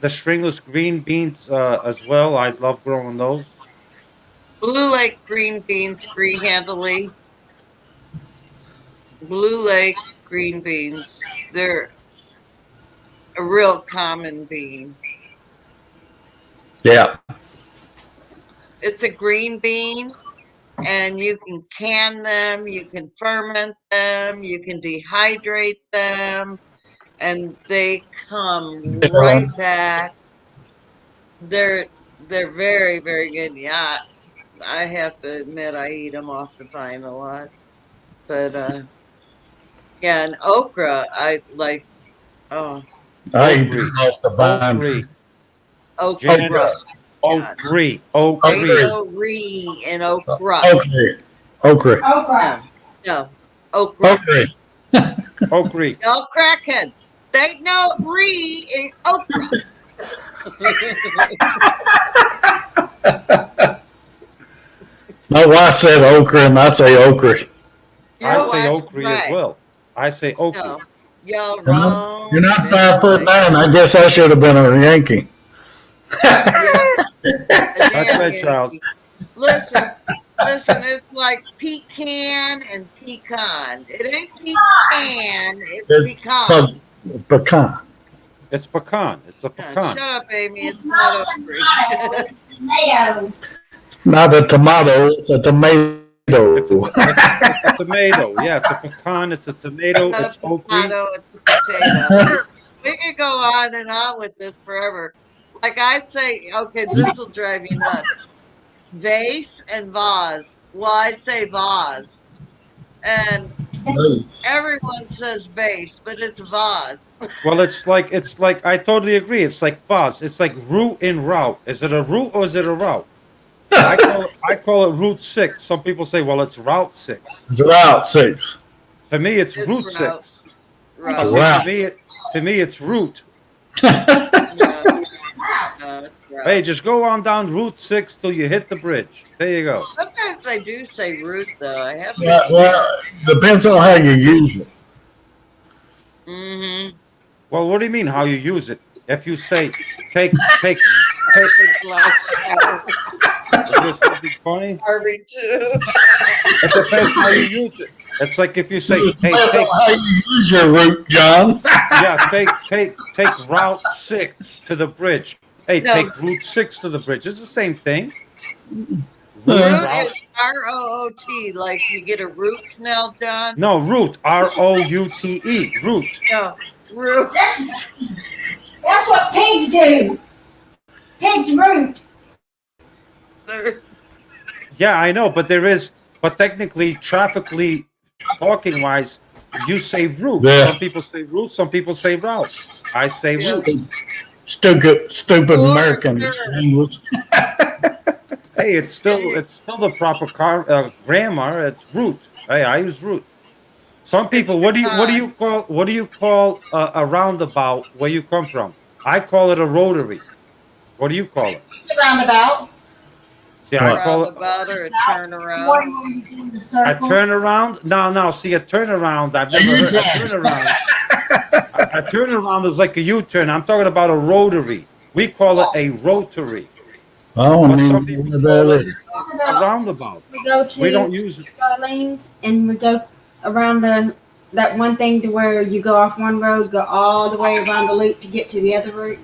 stringless green beans as well. I love growing those. Blue Lake green beans, green handily. Blue Lake green beans. They're a real common bean. Yeah. It's a green bean, and you can them, you can ferment them, you can dehydrate them, and they come right back. They're very, very good. Yeah, I have to admit I eat them off the vine a lot. But yeah, and okra, I like. Oh, I eat Okra. off the vine. okra. Janice. God. Okra. Tomatoey and okra. Okra. Okra. No, okra. Okra. No crackheads. They know re is okra. My wife said okra, and I say okra. I Your say wife's okra as right. well. I say okra. No, y'all You're not, wrong. you're not 5'9". I guess I should have been a Yankee. That's right, Charles. Listen, it's like pecan and pecan. It ain't pecan, it's pecan. It's pecan. It's pecan. It's a pecan. Shut up, Amy. It's It's not not okra. tomato, it's tomato. Not a tomato, it's a tomato. It's a tomato. Yeah, it's a pecan. It's a tomato. It's not It's a okra. potato, it's a potato. We could go on and on with this forever. Like I say, okay, this will drive you nuts. Vase and vase. Well, I say vase. And everyone says vase, but it's vase. Well, it's like I totally agree. It's like vase. It's like root and route. Is it a root or is it a route? I call it route 6. Some people say, well, it's route 6. It's route 6. To me, it's It's route route. 6. Route. It's See, route. to me, it's route. No, it's route. Hey, just go on down Route 6 till you hit the bridge. There you go. Sometimes I do say root, though. I have to. Well, depends on how you use it. Mm-hmm. Well, what do you mean how you use it? If you say take is this something funny? Harvey too. It depends how you use it. It's like if you say, hey, Depends take on how you use your route, John. take Route 6 to the bridge. Hey, No. take Route 6 to the bridge. It's the same thing. Root Route- is R-O-O-T, like you get a root canal done. No, route. ROUTE. Route. No, root. That's what pigs do. Pigs root. Yeah, I know, but technically, traffically, talking wise, you say route. Yeah. Some people say route, some people say route. I say route. Stupid American English. Hey, it's still the proper grammar. It's route. Hey, I use route. Some people, what do you call a roundabout where you come from? I call it a rotary. What do you call it? It's a roundabout. See, I call it Roundabout or a One turnaround. where you do the a circle. turnaround. No. See, a turnaround. I've never heard a turnaround. A turnaround is like a U-turn. I'm talking about a rotary. We call it a rotary. I don't But some even people know call that it is. a roundabout. We go to We don't use it. lanes and we go around that one thing to where you go off one road, go all the way around the loop to get to the other route.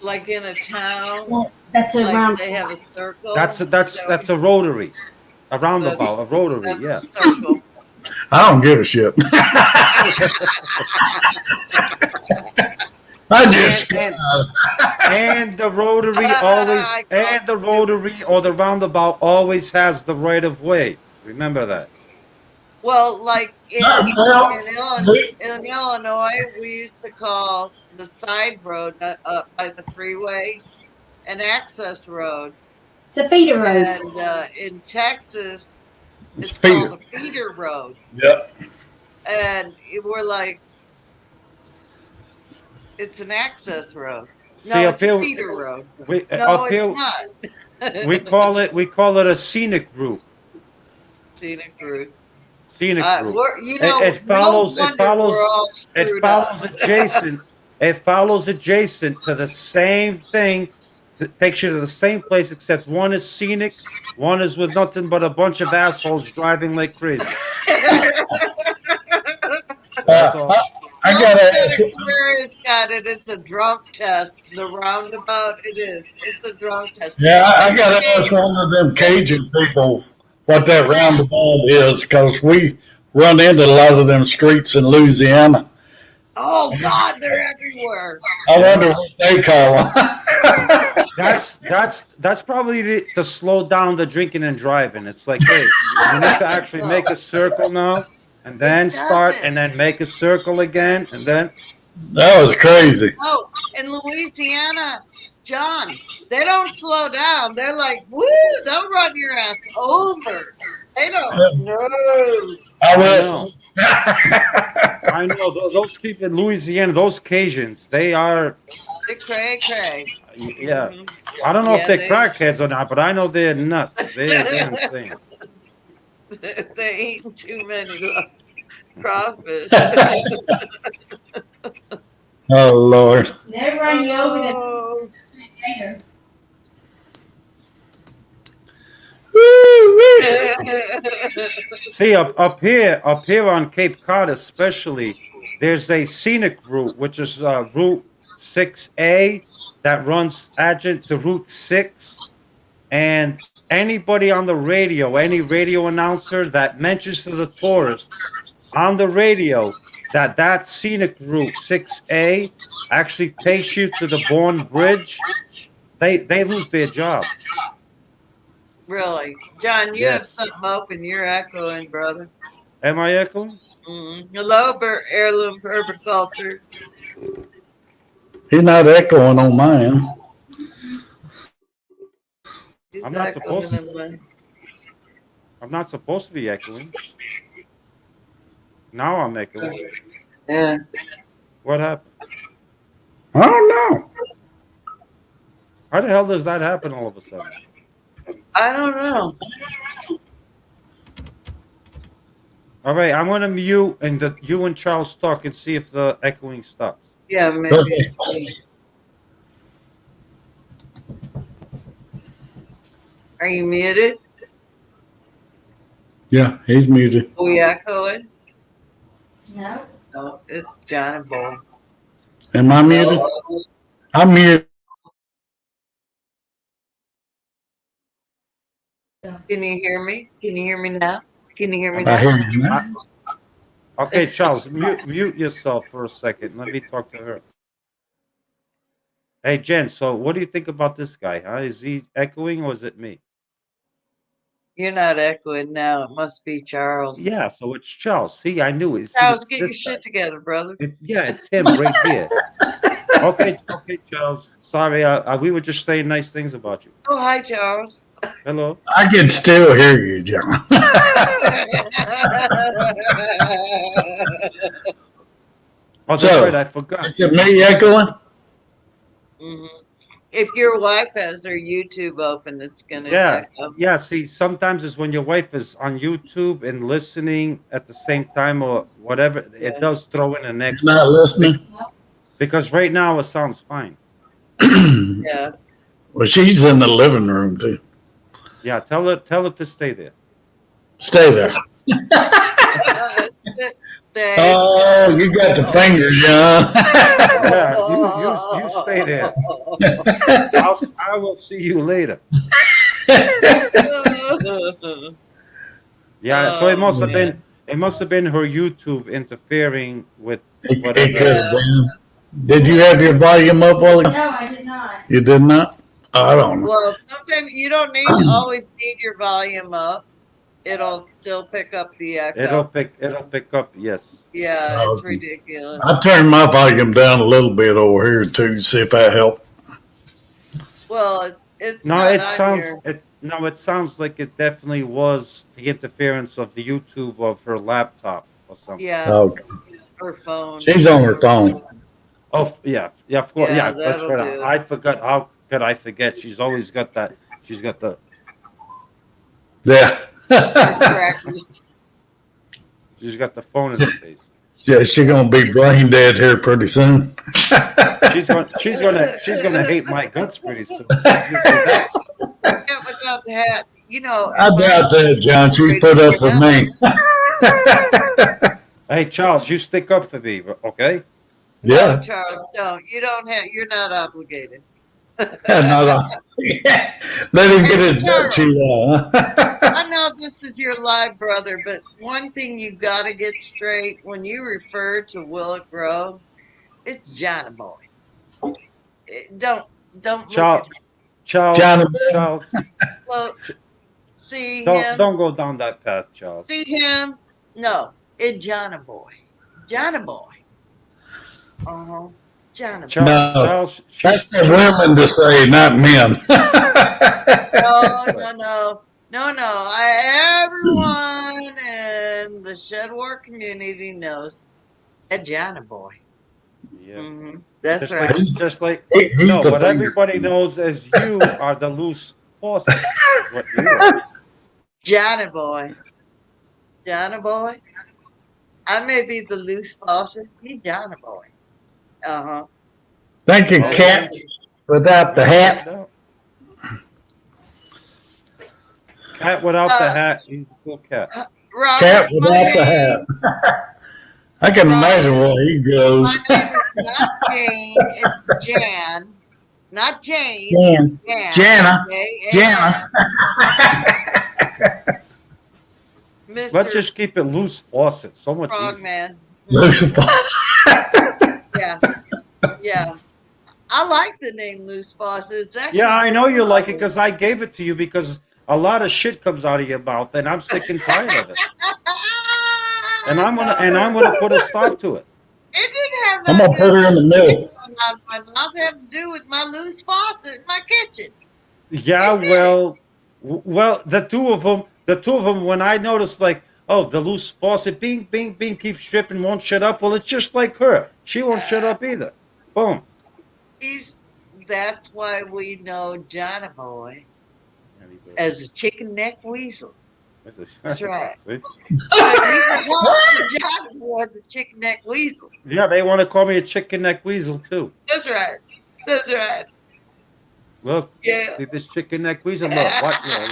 Like in a town, That's a like round. they have a circle. That's a rotary. A roundabout, a rotary, That's yeah. a circle. I don't give a shit. I just. And the rotary or the roundabout always has the right of way. Remember that. Well, like in Illinois, we used to call the side road up by the freeway an access road. It's a feeder road. And in Texas, it's feeder. called a feeder road. Yep. And we're like, it's an access road. See, No, up it's a here, feeder road. we, No, up here, it's not. we call it a scenic route. Scenic route. Scenic route. You know, It follows. no It wonder we're follows. all It screwed up. follows adjacent. It follows adjacent to the same thing. It takes you to the same place, except one is scenic, one is with nothing but a bunch of assholes driving like crazy. That's all. I Most gotta that ask you, experience got it. It's a drunk test. The roundabout, it is. It's a drunk test. yeah, I gotta ask one of them Cajun people what that roundabout is, because we run into a lot of them streets in Louisiana. Oh God, they're everywhere. I wonder what they call them. That's probably to slow down the drinking and driving. It's like, hey, you need to actually make a circle now, and then start, and then make a circle again, and then. That was crazy. Oh, in Louisiana, John, they don't slow down. They're like, woo, they'll run your ass over. They don't. No. I I went, know. I know those people in Louisiana, those Cajuns, they are. They're cray. Yeah. I don't know if Yeah, they're they- crackheads or not, but I know they're nuts. They're insane. They're eating too many crawfish. oh Lord. They'll run you over the Oh. later. See, up here on Cape Cod especially, there's a scenic route, which is Route 6A that runs adjacent to Route 6. And anybody on the radio, any radio announcer that mentions to the tourists on the radio that scenic route 6A actually takes you to the Bourne Bridge, they lose their job. Really, John, you have Yes. something open. You're echoing, brother. Am I echoing? Hello, heirloom permaculture. He's not echoing on mine. He's I'm not echoing supposed to. in mine. I'm not supposed to be echoing. Now I'm echoing. Yeah. What happened? I don't know. How the hell does that happen all of a sudden? I don't know. All right, I'm gonna mute and you and Charles talk and see if the echoing stops. Yeah, maybe. Okay. It's me. Are you muted? Yeah, he's muted. Are we echoing? No. No, it's John and Bull. Am I muted? I'm muted. Can you hear me? Can you hear me now? Can you hear me I now? hear you now. Okay, Charles, mute yourself for a second. Let me talk to her. Hey, Jen, so what do you think about this guy? Huh? Is he echoing or is it me? You're not echoing now. It must be Charles. Yeah, so it's Charles. See, I knew it. See, Charles, it's get your this shit guy. together, brother. It's him right here. Okay, Charles. Sorry, we were just saying nice things about you. Oh, hi, Charles. Hello. I can still hear you, John. Oh, that's So- right. I forgot. Is it me echoing? Mhm. If your wife has her YouTube open, it's gonna Yeah, echo. yeah. See, sometimes it's when your wife is on YouTube and listening at the same time or whatever. Yeah. It does throw in an You're echo not listening? because right now it sounds fine. Yeah. Well, she's in the living room too. Yeah, tell her to stay there. Stay there. Stay. Oh, you got the finger, John. Yeah, you stay there. I will see you later. Yeah, so it must have been her YouTube interfering with It whatever. could have been. Did you have your volume up, Wally? No, I did not. You did not? Oh, I don't know. Well, sometimes you don't always need your volume up. It'll still pick up the echo. It'll pick up. Yes. Yeah, it's Okay. ridiculous. I turned my volume down a little bit over here too, see if that helped. Well, it's No, not it on sounds your- it sounds like it definitely was the interference of the YouTube of her laptop or something. Yeah, Oh, her phone. she's on her phone. Oh yeah, of course, Yeah, yeah. That's that'll right. do. I forgot. How could I forget? She's always got that. She's got the. Yeah. crackers. She's got the phone in her face. Yeah, she's gonna be brain dead here pretty soon. She's gonna hate my guts pretty soon. This is that. Yeah, without the hat. You know, I doubt that, John. She's put up with me. Hey, Charles, you stick up for me, okay? No, Yeah. Charles, don't. You don't have. You're not obligated. Let him get his butt chewed on. I know this is your live brother, but one thing you gotta get straight when you refer to Willow Grove, it's Johnny Boy. Don't look Charles, at Charles, look, see him. don't go down that path, Charles. See him? No, it's Johnny Boy. Johnny Boy. Johnny Boy. Charles, That's for women to say, not men. No. Everyone in the Shedwar community knows that Johnny Boy. Yeah. That's right. Just like He's no, the what finger. everybody knows is you are the loose faucet. What you are. Johnny Boy. Johnny Boy. I may be the loose faucet. He's Johnny Boy. Thank you, Cat, without the hat. Cat without the hat, he's a cool cat. Robert, Cat without the hat. I can imagine where he goes. My name is not Jane, it's Jan. Not Jane. Jan. Jana. Okay? Jana. Let's just keep it loose faucet. So much easier. Frogman. Loose faucet. Yeah. I like the name Loose Faucet. It's actually Yeah, I know you like it because I gave it to you because a lot of shit comes out of your mouth and I'm sick and tired of it. And I'm gonna put a stop to it. It didn't have I'm gonna put her in the middle. my mouth had to do with my loose faucet in my kitchen. Yeah, well, the two of them, when I noticed like, oh, the loose faucet, bing, bing, bing, keeps stripping, won't shut up. Well, it's just like her. She won't shut up either. Boom. That's why we know Johnny Boy as a chicken neck weasel. That's right. See? Johnny Boy, the chicken neck weasel. Yeah, they want to call me a chicken neck weasel too. That's right. That's right. Look, Yeah. see this chicken neck weasel. Look, what? Look.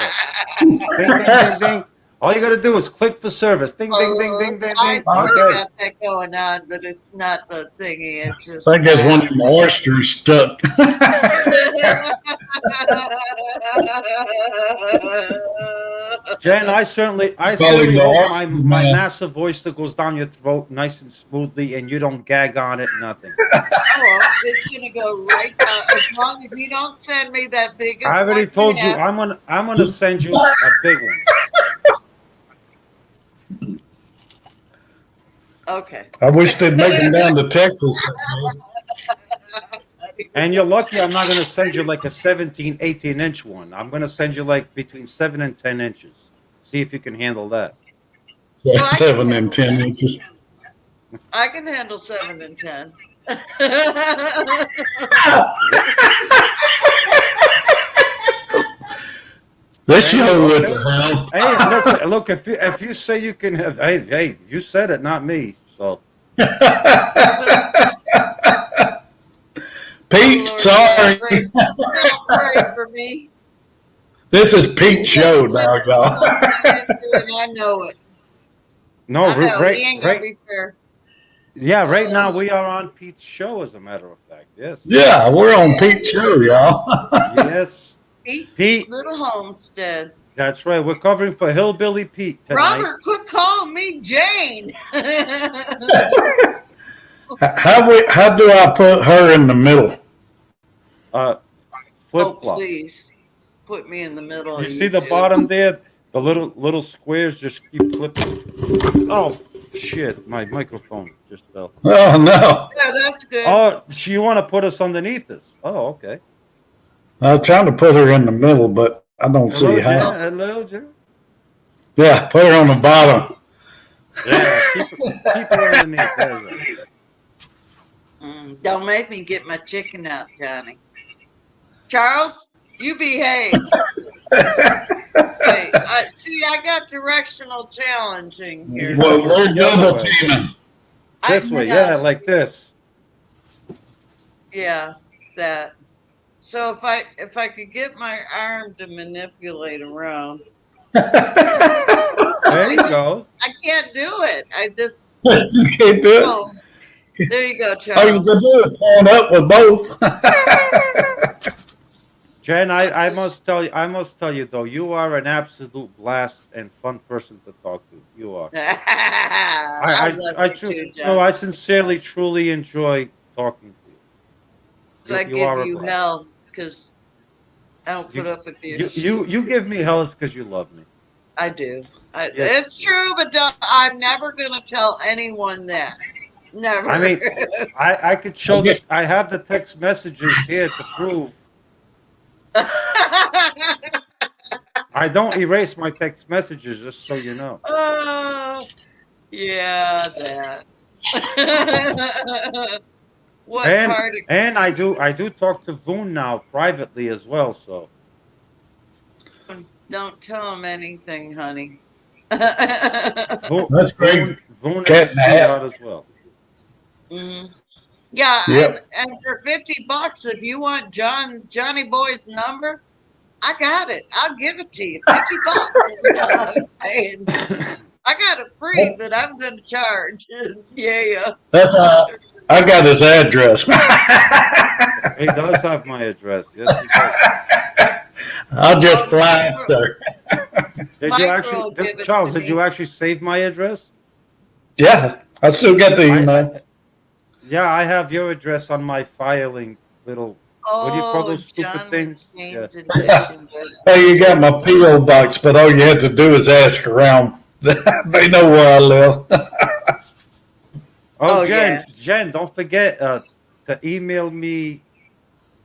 Ding, ding, ding, ding. All you gotta do is click for service. Ding, ding, ding, ding, ding, I ding. got Okay. that going on, but it's not the thingy. It's just. I guess one of them oysters stuck. Jen, I certainly Probably hope not. my massive voice that goes down your throat nice and smoothly, and you don't gag on it, nothing. Oh, it's gonna go right down. As long as you don't send me that biggest. I already one told you, have. I'm gonna send you a big one. Okay. I wish they'd make them down to Texas. And you're lucky I'm not gonna send you like a 17, 18-inch one. I'm gonna send you like between 7 and 10 inches. See if you can handle that. 7 and 10 inches. I can handle 7 and 10. This show what the hell? Hey, look, if you say you can have, hey, you said it, not me. So Pete, sorry. Pray for me. This is Pete's show, dog, y'all. I know it. no, I know. right, He ain't gonna right, be fair. yeah, right now we are on Pete's show, as a matter of fact. Yes, Yeah, we're on Pete's show, y'all. yes, Pete. Little Homestead. That's right. We're covering for Hillbilly Pete tonight. Robert, quit calling me Jane. How do I put her in the middle? Flip Oh, flop. please. Put me in the middle. You of see the two. bottom there? The little squares just keep flipping. Oh shit! My microphone just fell. Oh, no. Yeah, that's good. Oh, you want to put us underneath this? Oh, okay. I was trying to put her in the middle, but I don't see how. Jen. Hello, Jen. Yeah, put her on the bottom. Yeah, keep her underneath. There you go. Don't make me get my chicken out, Johnny. Charles, you behave. Hey, see see, I got directional challenging here. Well, we're The other double way. teaming. This way, yeah, like this. Yeah, that. So if I could get my arm to manipulate around, There you go. I can't do it. I just You can't do it. oh, there you go, All you Charles. can do is point up with both. Jen, I must tell you though, you are an absolute blast and fun person to talk to. You are. I love you too, No, John. I sincerely, truly enjoy talking to you. I You give are a you blast. hell because I don't put up with your You give me hell because you love me. I do. Yes. It's true, but I'm never gonna tell anyone that. Never. I mean, I could show the. I have the text messages here to prove. I don't erase my text messages, just so you know. Oh, yeah, that. What part of And I do talk to Voon now privately as well. So don't tell him anything, honey. That's great. Voon Cat is and a half. sweetheart as well. Mhm. Yeah, Yep. and for $50, if you want Johnny Boy's number, I got it. I'll give it to you. $50. And I got it free, but I'm gonna charge. Yeah. That's I got his address. He does have my address. Yes, he does. I'll just fly up there. Did Micro you actually, give it Charles? to Did you me. actually save my address? Yeah, I still got the email. Yeah, I have your address on my filing little. What do you call those stupid John was things? James Yeah. Edition, but Hey, you got my P.O. box, but all you had to do is ask around. They know where I live. Oh, Oh, Jen, don't forget to email me.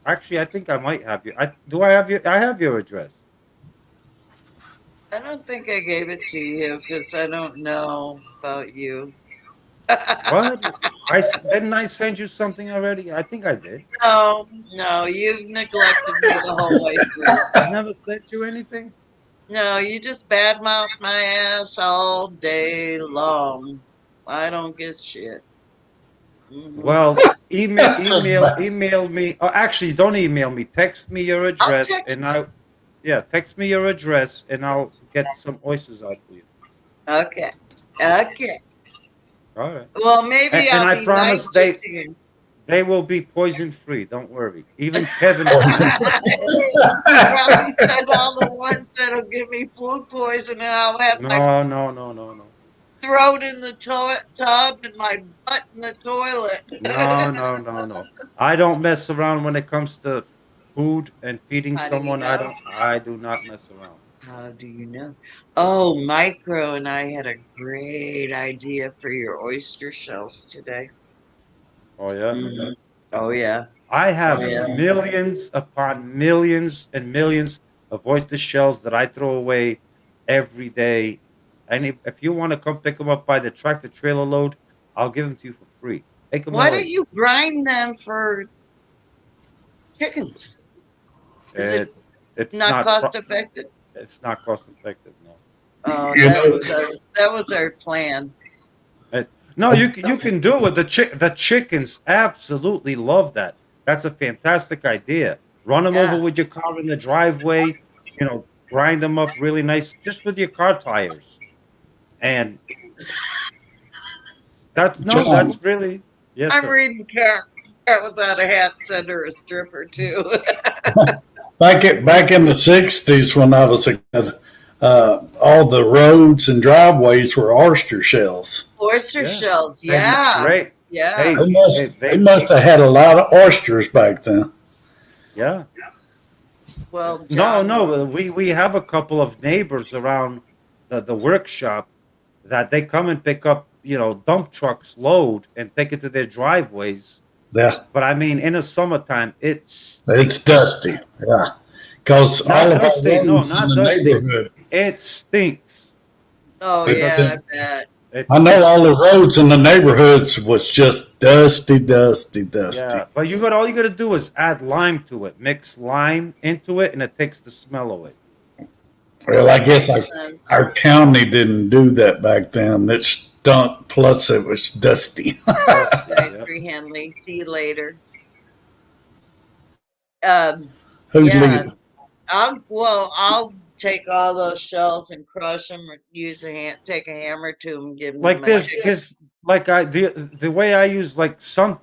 Actually, I think I might have you. Do I have your? I have your address. I don't think I gave it to you because I don't know about you. What? Didn't I send you something already? I think I did. No, you've neglected me the whole way through. I never sent you anything. No, you just badmouth my ass all day long. I don't get shit. Mhm. Well, email me. Oh, actually, don't email me. Text me your address, text and text me your address, and I'll get some oysters out for you. Okay. All right. Well, maybe And I'll I be promise nicer to you. they will be poison free. Don't worry. Even Kevin. Probably send all the ones that'll give me food poisoning. I'll have my No. throat in the tub and my butt in the toilet. No. I don't mess around when it comes to food and feeding How do you someone. know? I do not mess around. How do you know? Oh, Micro and I had a great idea for your oyster shells today. Oh yeah. Mhm. Oh, yeah. I have Oh, yeah. millions upon millions and millions of oyster shells that I throw away every day. And if you want to come pick them up by the tractor trailer load, I'll give them to you for free. Take them Why away. don't you grind them for chickens? Is It's not cost effective? It's not cost effective. No. Oh, You know- that was our plan. No, you can do it. The chickens absolutely love that. That's a fantastic idea. Run them Yeah. over with your car in the driveway. Grind them up really nice, just with your car tires. And that's really yes. I'm Sir. reading Cat Without a Hat, send her a stripper too. Back in the '60s, when I was a kid, all the roads and driveways were oyster shells. Oyster Yeah. shells, And yeah. Great. Yeah. Hey, They must have had a lot of oysters back then. Yeah. Well, John, No. We have a couple of neighbors around the workshop that they come and pick up, dump trucks load and take it to their driveways. Yeah, But I mean, in the summertime, it's dusty. Yeah, because Not all of our dusty, no, roads not in the dusty. neighborhood. it stinks. Oh It yeah, I doesn't- bet. I know all the roads in the neighborhoods was just dusty. Yeah, but all you gotta do is add lime to it. Mix lime into it, and it takes the smell away. Well, I guess Makes sense. our county didn't do that back then. It stunk. Plus, it was dusty. Dusty, Right, yep. free Henley. See you later. Who's Yeah, leaving? I'll take all those shells and crush them, or take a hammer to them, give them to Like my this, kids. because like the way I use like some,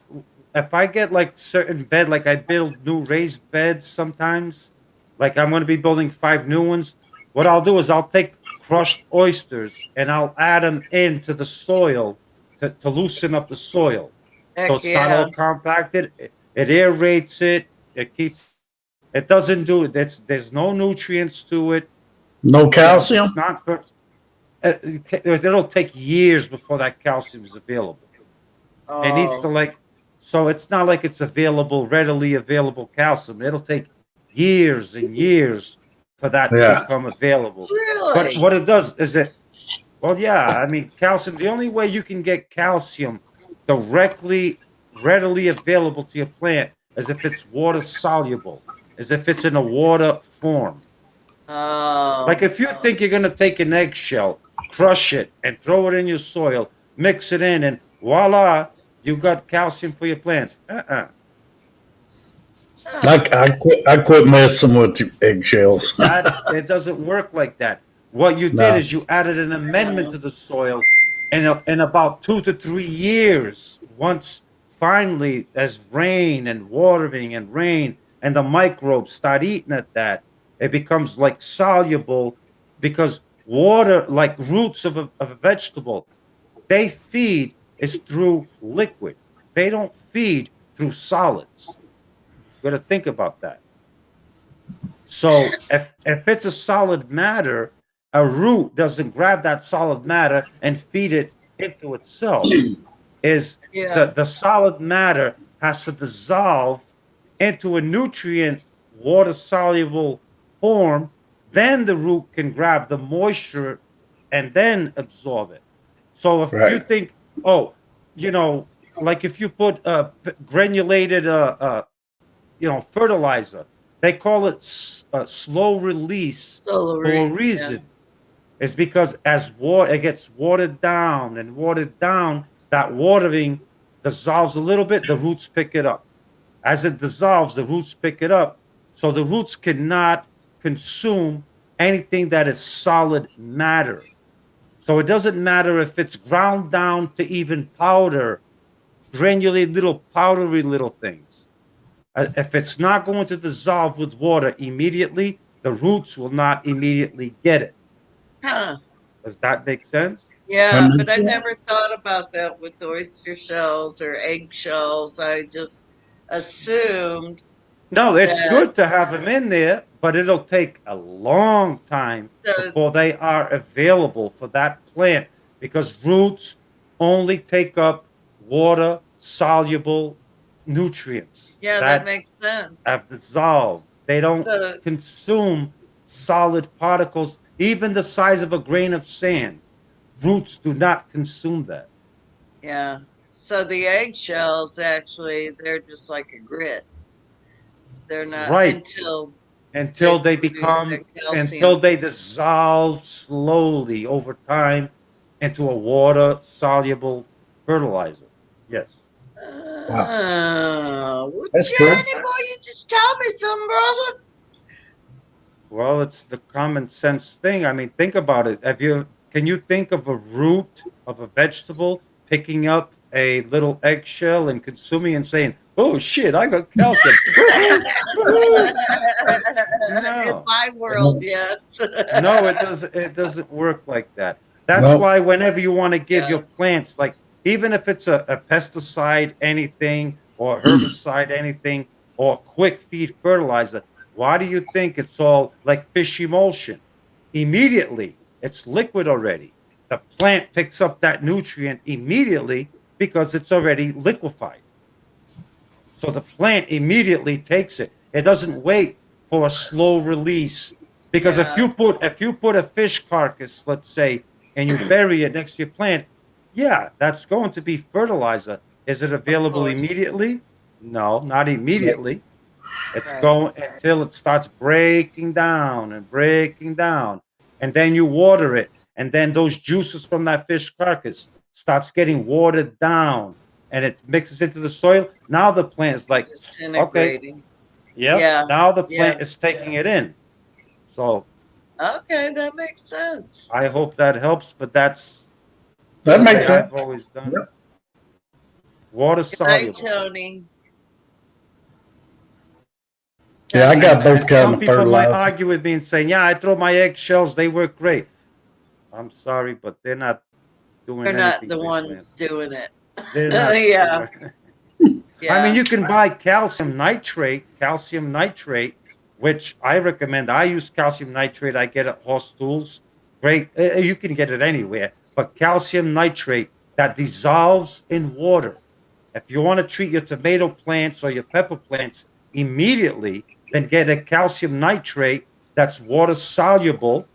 if I get like certain bed, like I build new raised beds sometimes, like I'm going to be building 5 new ones. What I'll do is I'll take crushed oysters and I'll add them into the soil to loosen up the soil, so Heck it's not all yeah. compacted. It aerates it. It keeps. It doesn't do it. There's no nutrients to it. No You know, calcium? it's not for. It'll take years before that calcium is available. It needs to Oh, like, so it's not like it's available, readily available calcium. It'll take years and years for that to Yeah. become available. But really? what it does is it, well, yeah, I mean, calcium, the only way you can get calcium directly, readily available to your plant is if it's water soluble, is if it's in a water form. Like Oh, if you think you're gonna take an eggshell, crush it, and throw it in your soil, mix it in, and voila, you got calcium for your plants. huh. I quit messing with the eggshells. That it doesn't work like that. What you did No. is you added an amendment to the soil, and in about 2 to 3 years, once finally as rain and watering and rain and the microbes start eating at that, it becomes like soluble because water, like roots of a vegetable, they feed is through liquid. They don't feed through solids. You got to think about that. So if it's a solid matter, a root doesn't grab that solid matter and feed it into itself. Is Yeah. the solid matter has to dissolve into a nutrient water soluble form, then the root can grab the moisture and then absorb it. So if you Right. think, oh, you know, like if you put granulated fertilizer. They call it slow release for a Celery. Yeah. reason. It's because as water it gets watered down and watered down, that watering dissolves a little bit. The roots pick it up. As it dissolves, the roots pick it up. So the roots cannot consume anything that is solid matter. So it doesn't matter if it's ground down to even powder, granulated little powdery little things. If it's not going to dissolve with water immediately, the roots will not immediately get it. Huh. Does that make sense? Yeah, Um, but I never thought about that with oyster shells or egg shells. I just assumed No, it's that good to have them in there, but it'll take a long time the before they are available for that plant because roots only take up water soluble nutrients yeah, that that makes sense. have dissolved. They don't So consume solid particles, even the size of a grain of sand. Roots do not consume that. yeah. So the eggshells actually they're just like a grit. They're not Right. until Until they they produce the become, until calcium. they dissolve slowly over time into a water soluble fertilizer. Yes. Wow. Well, That's cool. Johnny boy, you just told me something, brother. Well, it's the common sense thing. I mean, think about it. Can you think of a root of a vegetable picking up a little eggshell and consuming and saying, "Oh shit, I got calcium." In No. my world, yes. No, it doesn't work like that. That's No. why whenever you want to give Yeah. your plants, like even if it's a pesticide, anything, or herbicide, anything, or quick feed fertilizer, why do you think it's all like fish emulsion? Immediately, it's liquid already. The plant picks up that nutrient immediately because it's already liquefied. So the plant immediately takes it. It doesn't wait for a slow release. Because Yeah. if you put a fish carcass, let's say, and you bury it next to your plant, yeah, that's going to be fertilizer. Is it Of available course. immediately? No, not immediately. It's Right. going until it starts breaking down and breaking down. and then you water it, and then those juices from that fish carcass starts getting watered down, and it mixes into the soil. Now the plant is like, okay, Disintegrating. yep. Yeah. Now the Yeah. plant is taking it in. So Okay, that makes sense. I hope that helps, but that's That the way makes sense. I've always done Yep. it. Water Good night, soluble. Tony. Yeah, I Tony, got both And kind some of people might fertilizer. argue with me and say, "Yeah, I throw my eggshells; they work great." I'm sorry, but they're not doing they're not anything the for your ones plants. doing it. They're not. Yeah. I mean, Yeah. you can buy calcium nitrate, which I recommend. I use calcium nitrate. I get at Horse Tools. Great. You can get it anywhere, but calcium nitrate that dissolves in water. If you want to treat your tomato plants or your pepper plants immediately, then get a calcium nitrate that's water soluble.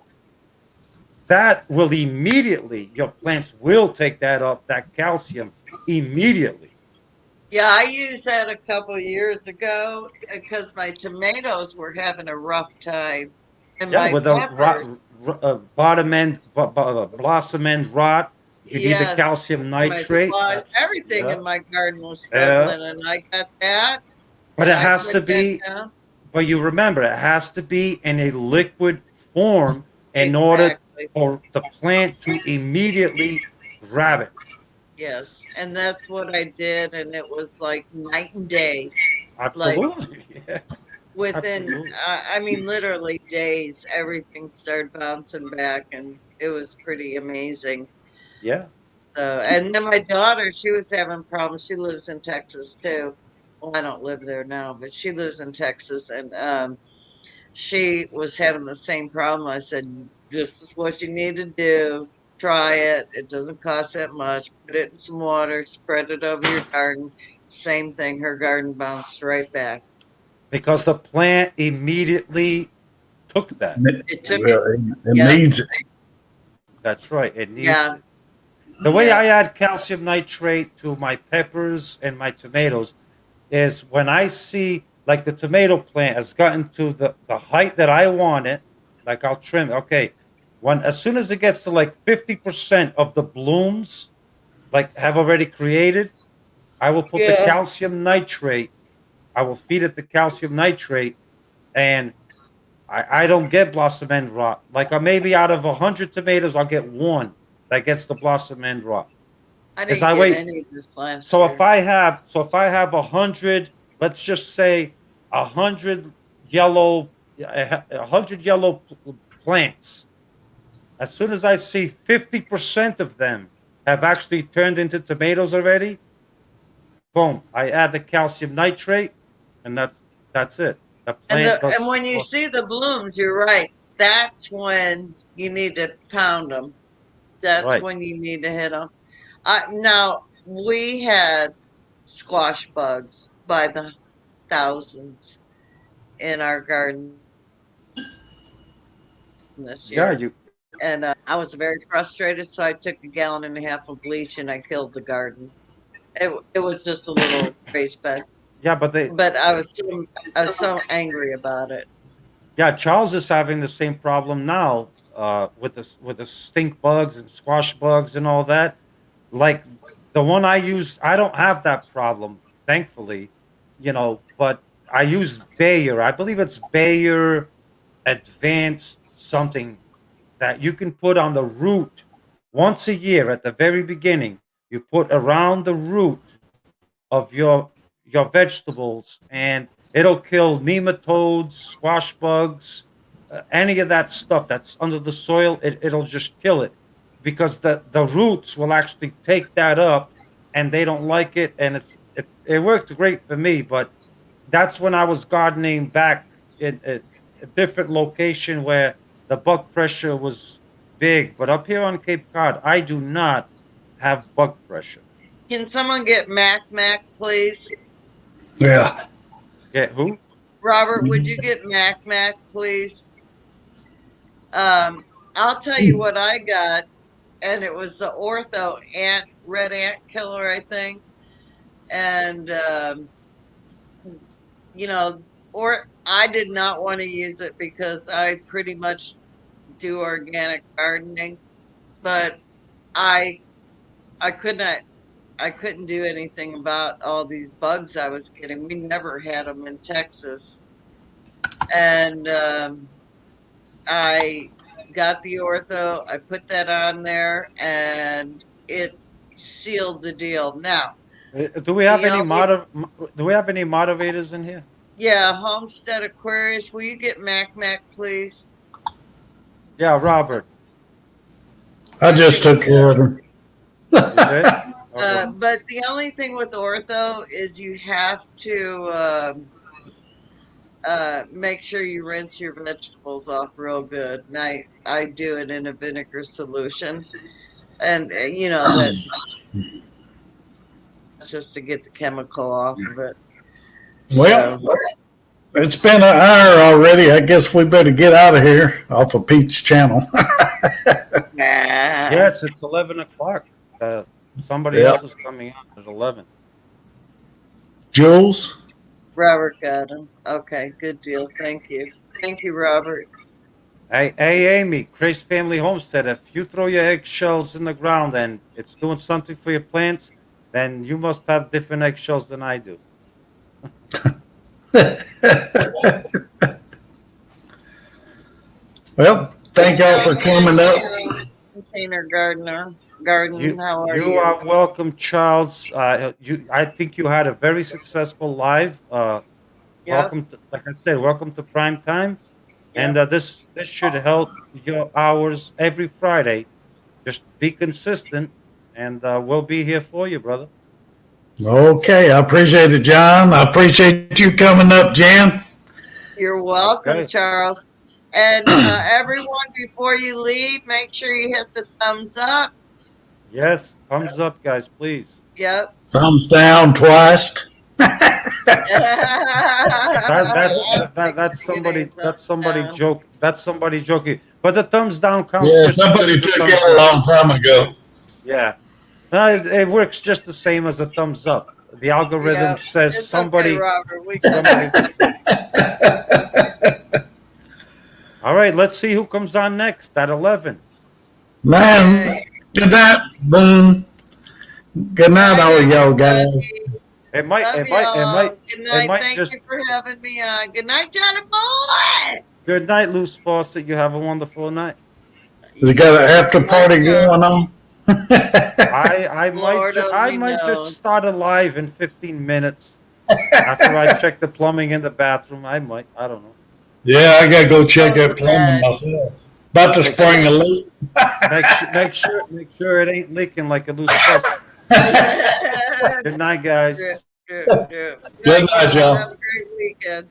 That will immediately, your plants will take that up, that calcium immediately. Yeah, I used that a couple years ago because my tomatoes were having a rough time. And Yeah, my with a peppers, bottom end, blossom end rot, you need the yes, calcium and my nitrate. squash, That's, everything yeah, in my garden was yeah. struggling. And I got that But and it I has put to that be, down. but you remember, it has to be in a liquid form in order Exactly. for the plant to immediately grab it. Yes. And that's what I did. And it was like night and day. Like Absolutely. Yeah, within, absolutely. I mean, literally days, everything started bouncing back and it was pretty amazing. Yeah. So, and then my daughter, she was having problems. She lives in Texas too. Well, I don't live there now, but she lives in Texas, and she was having the same problem. I said, "This is what you need to do. Try it. It doesn't cost that much. Put it in some water, spread it over your garden." Same thing. Her garden bounced right back. Because the plant immediately took that. It took it. Well, it Yep. needs it. That's right. It needs Yeah. it. The way Yeah. I add calcium nitrate to my peppers and my tomatoes is when I see like the tomato plant has gotten to the height that I want it, like I'll trim it. Okay. When as soon as it gets to like 50% of the blooms like have already created, I will put the Yeah. calcium nitrate. I will feed it the calcium nitrate, and I don't get blossom end rot. Like maybe out of 100 tomatoes, I'll get one that gets the blossom end rot. I As didn't I get wait, any this last so year. if I have 100, let's just say 100 yellow, 100 yellow plants. As soon as I see 50% of them have actually turned into tomatoes already, boom, I add the calcium nitrate, and that's it. The And plant and does when you see the blooms, you're right. That's when you need to pound them. That's right. when you need to hit them. Now we had squash bugs by the thousands in our garden this Yeah, year, you. and I was very frustrated. So I took a gallon and a half of bleach and I killed the garden. It was just a little raised bed, Yeah, but they. but I was so angry about it. Yeah, Charles is having the same problem now with the stink bugs and squash bugs and all that. Like the one I use, I don't have that problem, thankfully, but I use Bayer. I believe it's Bayer Advanced something that you can put on the root once a year at the very beginning. You put around the root of your vegetables, and it'll kill nematodes, squash bugs, any of that stuff that's under the soil. It'll just kill it because the roots will actually take that up, and they don't like it. And it worked great for me, but that's when I was gardening back in a different location where the bug pressure was big. But up here on Cape Cod, I do not have bug pressure. Can someone get Mac, please? Yeah. Get who? Robert, would you get Mac, please? I'll tell you what I got, and it was the ortho red ant killer, I think. And or I did not want to use it because I pretty much do organic gardening, but I couldn't do anything about all these bugs I was getting. We never had them in Texas, and I got the ortho. I put that on there, and it sealed the deal. Now, Do we have the any only do we have any moderators in here? yeah, Homestead Aquarius. Will you get Mac, please? Yeah, Robert. I just took care of him. You did? Okay. But the only thing with ortho is you have to make sure you rinse your vegetables off real good. And I do it in a vinegar solution, and that's just to get the chemical off of it. Well, So, it's been an hour already. I guess we better get out of here off of Pete's channel. Yes, it's 11 o'clock. Somebody Yeah. else is coming on at 11. Jules? Robert got him. Okay, good deal. Thank you. Thank you, Robert. Hey, Amy, Chris Family Homestead, if you throw your eggshells in the ground and it's doing something for your plants, then you must have different eggshells than I do. Well, thank y'all for coming up. Container garden. How are You you? are welcome, Charles. I think you had a very successful live. Yep. Welcome to, like I said, welcome to prime time. And this should help your hours every Friday. Just be consistent, and we'll be here for you, brother. Okay, I appreciate it, John. I appreciate you coming up, Jan. You're welcome, Okay. Charles. And everyone, before you leave, make sure you hit the thumbs up. Yes, thumbs up, guys, please. Yep. Thumbs down twice. That's somebody joke. That's somebody joking. But the thumbs down counts. Yeah, just as somebody good as the took thumbs it a up. long time ago. Yeah, no, it works just the same as a thumbs up. The algorithm Yeah, says it's somebody. okay, Robert. We got somebody All right, let's see who comes on next at 11. Man, good night, Boone. Good night, all y'all guys. It might, Love it might, it y'all. might, Good it night. might Thank just. you for having me on. Good night, Johnny boy. Good night, Loose Faucet. You have a wonderful night. You got an after party going on? I Lord only might knows. just start a live in 15 minutes after I check the plumbing in the bathroom. I might. I don't know. Yeah, I gotta go check that plumbing myself. About to spring a leak. Make sure it ain't leaking like a loose faucet. Good night, guys. Good Good night, y'all. Have a great weekend.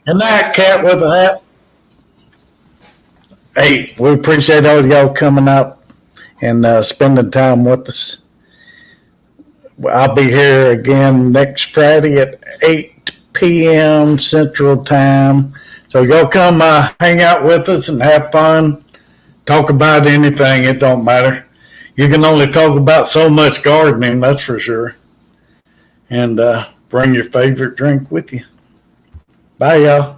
Good night, cat with a hat. Hey, we appreciate all y'all coming out and spending time with us. I'll be here again next Friday at 8 p.m. Central Time. So y'all come hang out with us and have fun. Talk about anything. It don't matter. You can only talk about so much gardening, that's for sure. And bring your favorite drink with you. Bye, y'all.